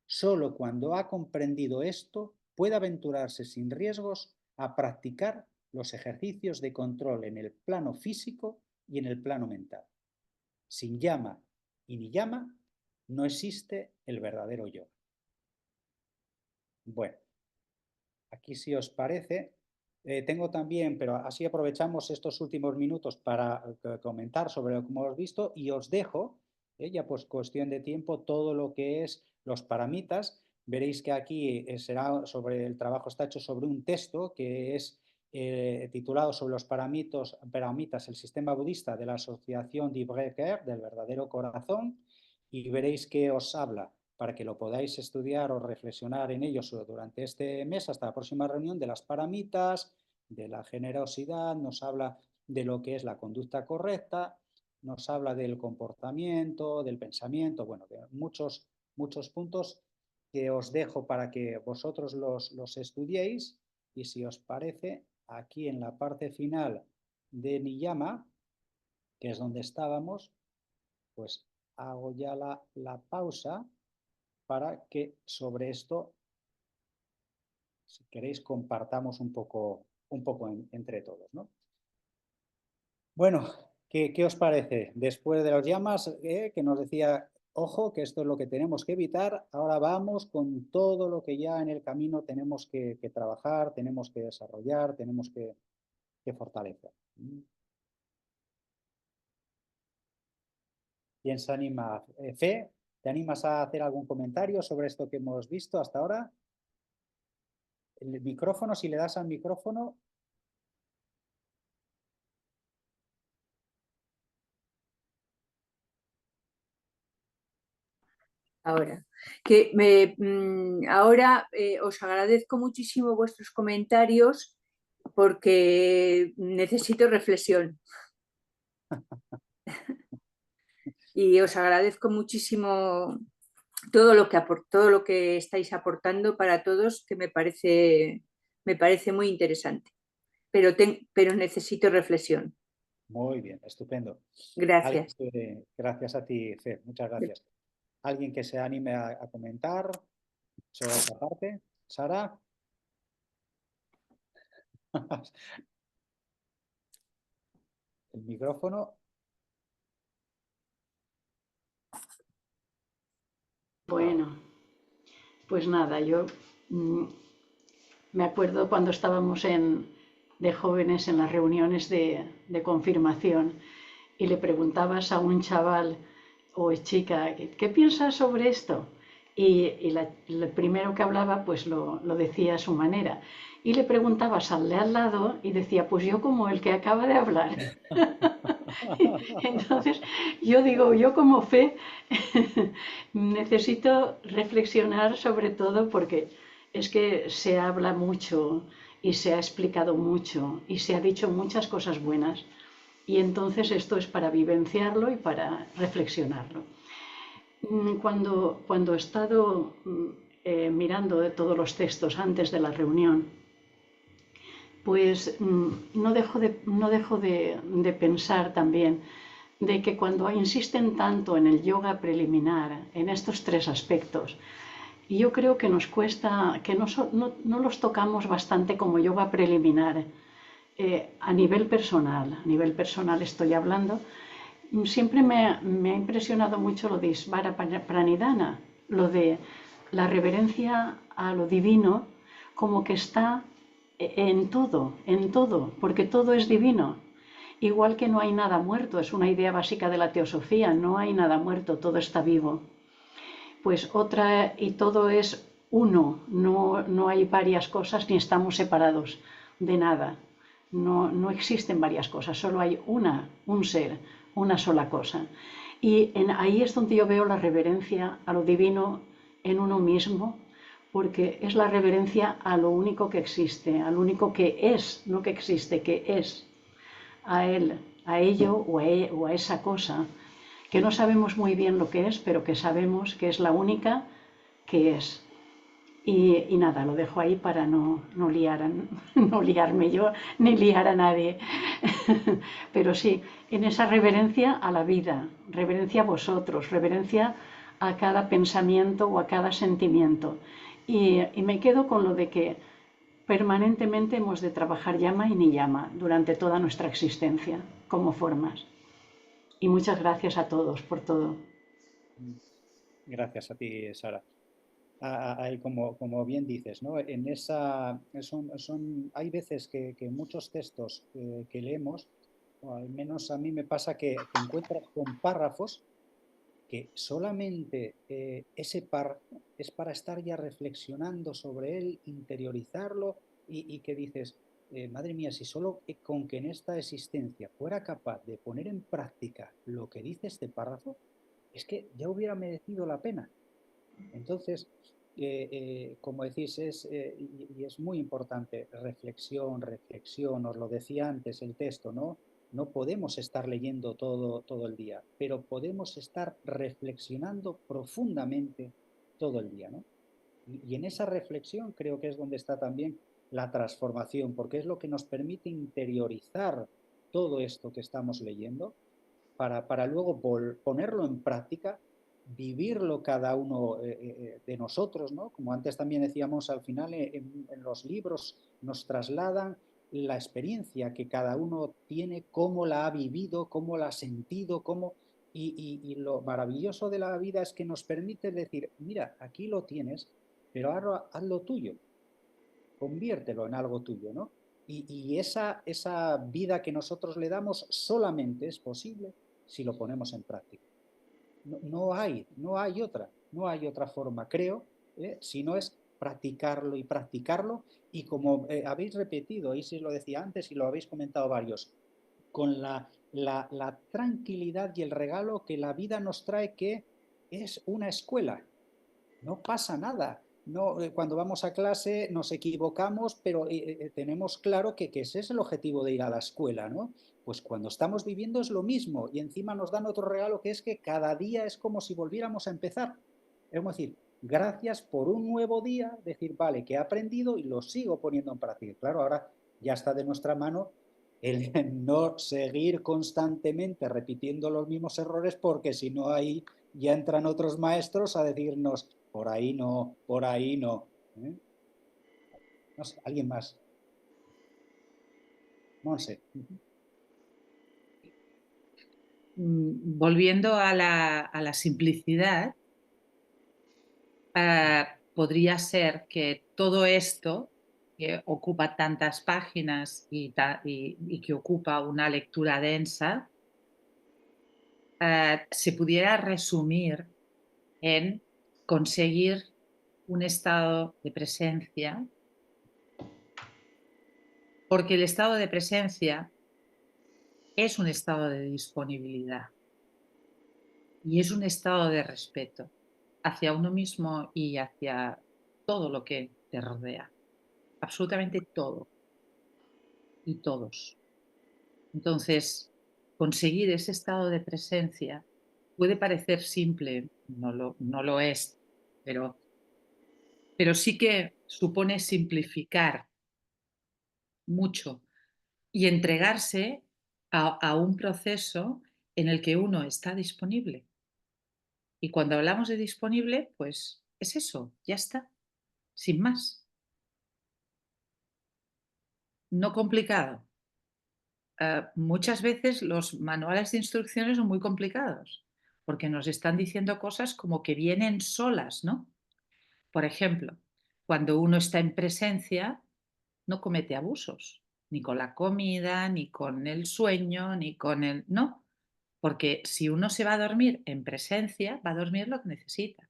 Speaker 1: Solo cuando ha comprendido esto puede aventurarse sin riesgos a practicar los ejercicios de control en el plano físico y en el plano mental. Sin llama y niyama no existe el verdadero yoga. Bueno, aquí si os parece, tengo también, pero así aprovechamos estos últimos minutos para comentar sobre lo que hemos visto y os dejo, ya pues cuestión de tiempo, todo lo que es los paramitas. Veréis que aquí será sobre el trabajo, está hecho sobre un texto que es titulado sobre los paramitas, el sistema budista de la asociación de Breker, del verdadero corazón, y veréis que os habla, para que lo podáis estudiar o reflexionar en ellos durante este mes hasta la próxima reunión, de las paramitas, de la generosidad, nos habla de lo que es la conducta correcta, nos habla del comportamiento, del pensamiento, bueno, de muchos puntos que os dejo para que vosotros los estudiéis, y si os parece, aquí en la parte final de Niyama, que es donde estábamos, pues hago ya la pausa para que sobre esto, si queréis, compartamos un poco entre todos, ¿no? Bueno, ¿qué os parece? Después de las llamas, que nos decía, ojo, que esto es lo que tenemos que evitar, ahora vamos con todo lo que ya en el camino tenemos que trabajar, tenemos que desarrollar, tenemos que fortalecer. ¿Quién se anima? Fe, ¿te animas a hacer algún comentario sobre esto que hemos visto hasta ahora? El micrófono, si le das al micrófono.
Speaker 9: Ahora, os agradezco muchísimo vuestros comentarios porque necesito reflexión. Y os agradezco muchísimo todo lo que estáis aportando para todos, que me parece muy interesante. Pero necesito reflexión.
Speaker 1: Muy bien, estupendo.
Speaker 9: Gracias.
Speaker 1: Gracias a ti, Fe, muchas gracias. ¿Alguien que se anime a comentar sobre esta parte? ¿Sara? El micrófono.
Speaker 2: Bueno, pues nada, yo me acuerdo cuando estábamos de jóvenes en las reuniones de confirmación y le preguntabas a un chaval o chica, ¿qué piensas sobre esto? Y el primero que hablaba pues lo decía a su manera. Y le preguntabas al de al lado y decía, pues yo como el que acaba de hablar. Entonces, yo digo, yo como Fe necesito reflexionar sobre todo porque es que se habla mucho y se ha explicado mucho y se ha dicho muchas cosas buenas. Y entonces esto es para vivenciarlo y para reflexionarlo. Cuando he estado mirando de todos los textos antes de la reunión, pues no dejo de pensar también de que cuando insisten tanto en el yoga preliminar, en estos tres aspectos, yo creo que nos cuesta, que no los tocamos bastante como yoga preliminar. A nivel personal estoy hablando, siempre me ha impresionado mucho lo de Isvara Pranidhana, lo de la reverencia a lo divino, como que está en todo, porque todo es divino. Igual que no hay nada muerto, es una idea básica de la teosofía, no hay nada muerto, todo está vivo. Pues otra, y todo es uno, no hay varias cosas ni estamos separados de nada. No existen varias cosas, solo hay un ser, una sola cosa. Y ahí es donde yo veo la reverencia a lo divino en uno mismo, porque es la reverencia a lo único que existe, al único que es, no que existe, que es, a él, a ello o a esa cosa, que no sabemos muy bien lo que es, pero que sabemos que es la única que es. Y nada, lo dejo ahí para no liarme yo ni liar a nadie. Pero sí, en esa reverencia a la vida, reverencia a vosotros, reverencia a cada pensamiento o a cada sentimiento. Y me quedo con lo de que permanentemente hemos de trabajar llama y niyama durante toda nuestra existencia como formas. Y muchas gracias a todos por todo.
Speaker 1: Gracias a ti, Sara. Como bien dices, ¿no? En hay veces que muchos textos que leemos, o al menos a mí me pasa que encuentras con párrafos que solamente ese párrafo es para estar ya reflexionando sobre él, interiorizarlo y que dices, madre mía, si solo con que en esta existencia fuera capaz de poner en práctica lo que dice este párrafo, es que ya hubiera merecido la pena. Entonces, como decís, y es muy importante, reflexión, os lo decía antes el texto, ¿no? No podemos estar leyendo todo el día, pero podemos estar reflexionando profundamente todo el día, ¿no? Y en esa reflexión creo que es donde está también la transformación, porque es lo que nos permite interiorizar todo esto que estamos leyendo para luego ponerlo en práctica, vivirlo cada uno de nosotros, ¿no? Como antes también decíamos, al final en los libros nos trasladan la experiencia que cada uno tiene, cómo la ha vivido, cómo la ha sentido, y lo maravilloso de la vida es que nos permite decir, mira, aquí lo tienes, pero ahora hazlo tuyo, conviértelo en algo tuyo, ¿no? Y esa vida que nosotros le damos solamente es posible si lo ponemos en práctica. No hay otra forma, creo, si no es practicarlo y practicarlo, y como habéis repetido, y si lo decía antes y lo habéis comentado varios, con la tranquilidad y el regalo que la vida nos trae, que es una escuela. No pasa nada. No, cuando vamos a clase nos equivocamos, pero tenemos claro que ese es el objetivo de ir a la escuela, ¿no? Pues cuando estamos viviendo es lo mismo, y encima nos dan otro regalo, que es que cada día es como si volviéramos a empezar. Es decir, gracias por un nuevo día, decir, vale, que he aprendido y lo sigo poniendo en práctica. Claro, ahora ya está de nuestra mano el no seguir constantemente repitiendo los mismos errores, porque si no, ahí ya entran otros maestros a decirnos, por ahí no, por ahí no. No sé, ¿alguien más? Monse.
Speaker 6: Volviendo a la simplicidad, podría ser que todo esto, que ocupa tantas páginas y que ocupa una lectura densa, se pudiera resumir en conseguir un estado de presencia, porque el estado de presencia es un estado de disponibilidad y es un estado de respeto hacia uno mismo y hacia todo lo que te rodea, absolutamente todo y todos. Entonces, conseguir ese estado de presencia puede parecer simple, no lo es, pero sí que supone simplificar mucho, y entregarse a un proceso en el que uno está disponible. Y cuando hablamos de disponible, pues es eso, ya está, sin más. No complicado. Muchas veces los manuales de instrucciones son muy complicados porque nos están diciendo cosas como que vienen solas, ¿no? Por ejemplo, cuando uno está en presencia, no comete abusos, ni con la comida, ni con el sueño, ni con el... No, porque si uno se va a dormir en presencia, va a dormir lo que necesita.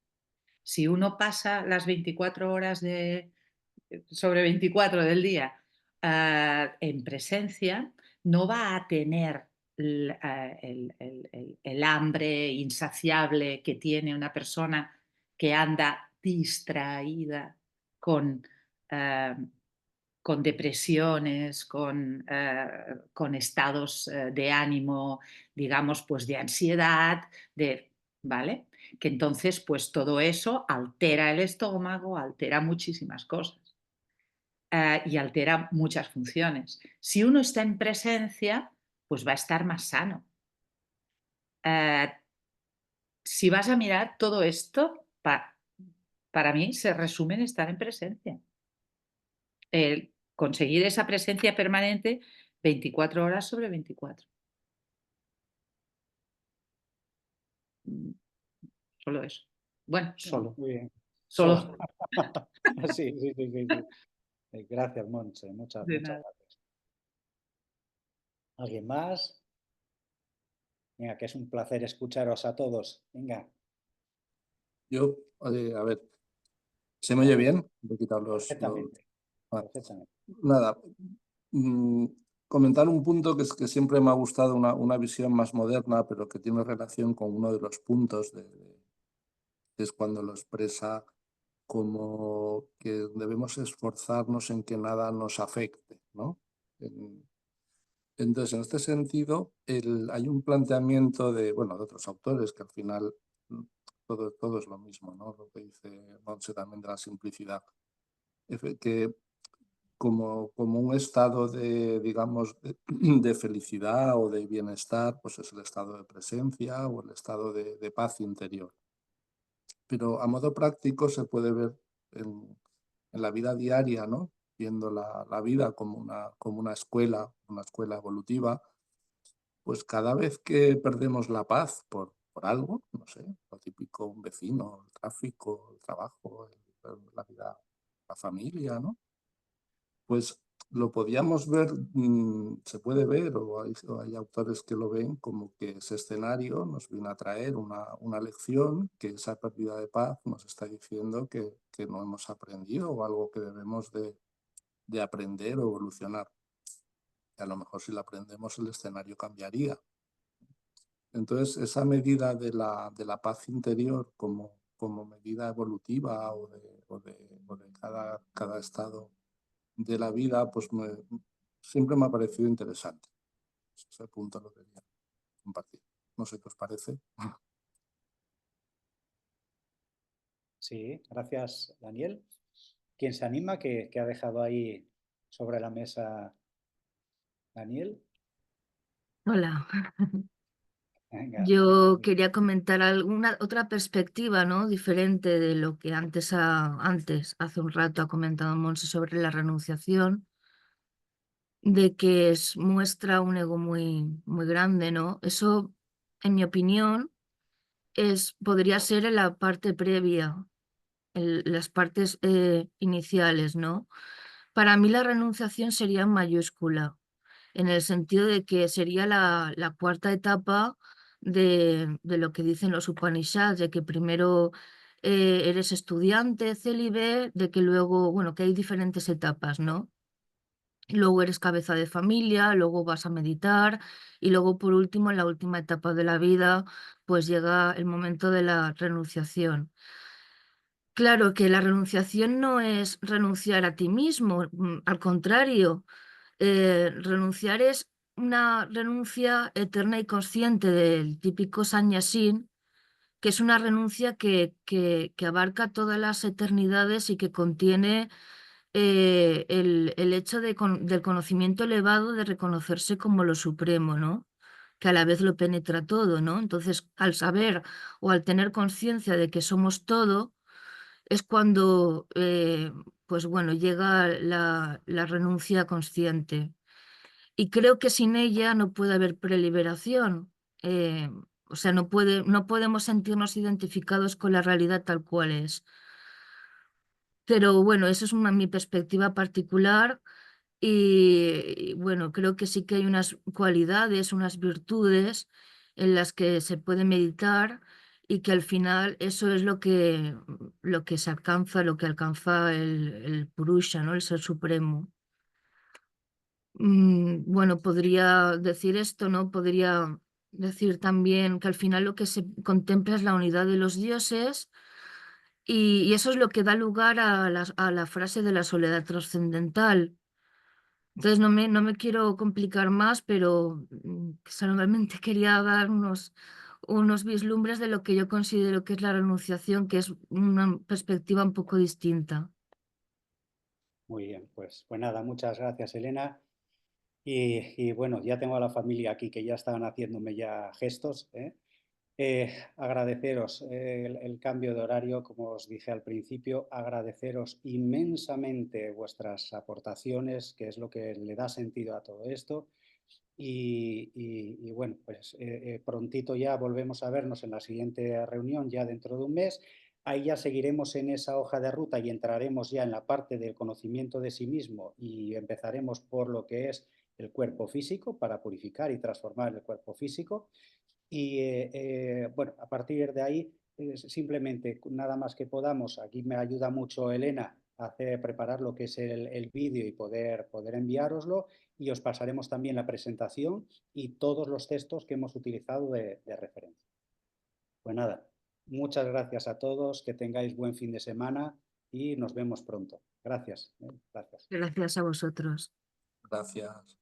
Speaker 6: Si uno pasa las 24 horas sobre 24 del día en presencia, no va a tener el hambre insaciable que tiene una persona que anda distraída con, con depresiones, con estados de ánimo, digamos, pues de ansiedad, ¿vale? Que entonces, pues todo eso altera el estómago, altera muchísimas cosas. Y altera muchas funciones. Si uno está en presencia, pues va a estar más sano. Si vas a mirar todo esto, para mí se resume en estar en presencia. Conseguir esa presencia permanente 24 horas sobre 24. Solo eso. Bueno,
Speaker 1: Solo, muy bien.
Speaker 6: Solo.
Speaker 1: Sí. Gracias, Montse. Muchas gracias. ¿Alguien más? Venga, que es un placer escucharos a todos. Venga.
Speaker 5: Yo, a ver, ¿se me oye bien? Voy a quitar
Speaker 1: Perfectamente.
Speaker 5: Nada, comentar un punto que es que siempre me ha gustado, una visión más moderna, pero que tiene relación con uno de los puntos, que es cuando lo expresa como que debemos esforzarnos en que nada nos afecte, ¿no? Entonces, en este sentido, hay un planteamiento de otros autores que al final todo es lo mismo, ¿no? Lo que dice Montse también de la simplicidad, que como un estado de, digamos, de felicidad o de bienestar, pues es el estado de presencia o el estado de paz interior. Pero a modo práctico se puede ver en la vida diaria, ¿no? Viendo la vida como una escuela evolutiva, pues cada vez que perdemos la paz por algo, no sé, lo típico, un vecino, el tráfico, el trabajo, la vida, la familia, ¿no? Pues lo podíamos ver, se puede ver, o hay autores que lo ven como que ese escenario nos viene a traer una lección, que esa pérdida de paz nos está diciendo que no hemos aprendido o algo que debemos de aprender o evolucionar. Y a lo mejor si lo aprendemos el escenario cambiaría. Entonces, esa medida de la paz interior como medida evolutiva o de cada estado de la vida, pues siempre me ha parecido interesante. Ese punto lo quería compartir. No sé qué os parece.
Speaker 1: Sí, gracias, Daniel. ¿Quién se anima? Que ha dejado ahí sobre la mesa Daniel.
Speaker 7: Hola.
Speaker 1: Venga.
Speaker 7: Yo quería comentar alguna otra perspectiva, ¿no? Diferente de lo que antes, hace un rato ha comentado Monse sobre la renunciación, de que muestra un ego muy, muy grande, ¿no? Eso, en mi opinión, podría ser en la parte previa, las partes iniciales, ¿no? Para mí la renunciación sería en mayúscula, en el sentido de que sería la cuarta etapa de lo que dicen los Upanishads, de que primero eres estudiante, célibe, de que luego, bueno, que hay diferentes etapas, ¿no? Luego eres cabeza de familia, luego vas a meditar y luego por último, en la última etapa de la vida, pues llega el momento de la renunciación. Claro que la renunciación no es renunciar a ti mismo, al contrario, renunciar es una renuncia eterna y consciente del típico sannyasin, que es una renuncia que abarca todas las eternidades y que contiene el hecho del conocimiento elevado de reconocerse como lo supremo, ¿no? Que a la vez lo penetra todo, ¿no? Entonces, al saber o al tener conciencia de que somos todo, es cuando, pues bueno, llega la renuncia consciente. Y creo que sin ella no puede haber preliberación. O sea, no podemos sentirnos identificados con la realidad tal cual es. Pero bueno, esa es mi perspectiva particular y bueno, creo que sí que hay unas cualidades, unas virtudes en las que se puede meditar y que al final eso es lo que se alcanza, lo que alcanza el Purusha, ¿no? El Ser Supremo. Bueno, podría decir esto, ¿no? Podría decir también que al final lo que se contempla es la unidad de los dioses y eso es lo que da lugar a la frase de la soledad trascendental. Entonces no me quiero complicar más, pero solamente quería dar unos vislumbres de lo que yo considero que es la renunciación, que es una perspectiva un poco distinta.
Speaker 1: Muy bien, pues nada, muchas gracias, Elena. Y bueno, ya tengo a la familia aquí que ya estaban haciéndome ya gestos, ¿eh? Agradeceros el cambio de horario, como os dije al principio, agradeceros inmensamente vuestras aportaciones, que es lo que le da sentido a todo esto. Y bueno, pues prontito ya volvemos a vernos en la siguiente reunión, ya dentro de un mes. Ahí ya seguiremos en esa hoja de ruta y entraremos ya en la parte del conocimiento de sí mismo y empezaremos por lo que es el cuerpo físico para purificar y transformar el cuerpo físico. Y bueno, a partir de ahí, simplemente nada más que podamos, aquí me ayuda mucho Elena a preparar lo que es el vídeo y poder enviároslo y os pasaremos también la presentación y todos los textos que hemos utilizado de referencia. Pues nada, muchas gracias a todos, que tengáis buen fin de semana y nos vemos pronto. Gracias. Gracias.
Speaker 7: Gracias a vosotros.
Speaker 10: Gracias.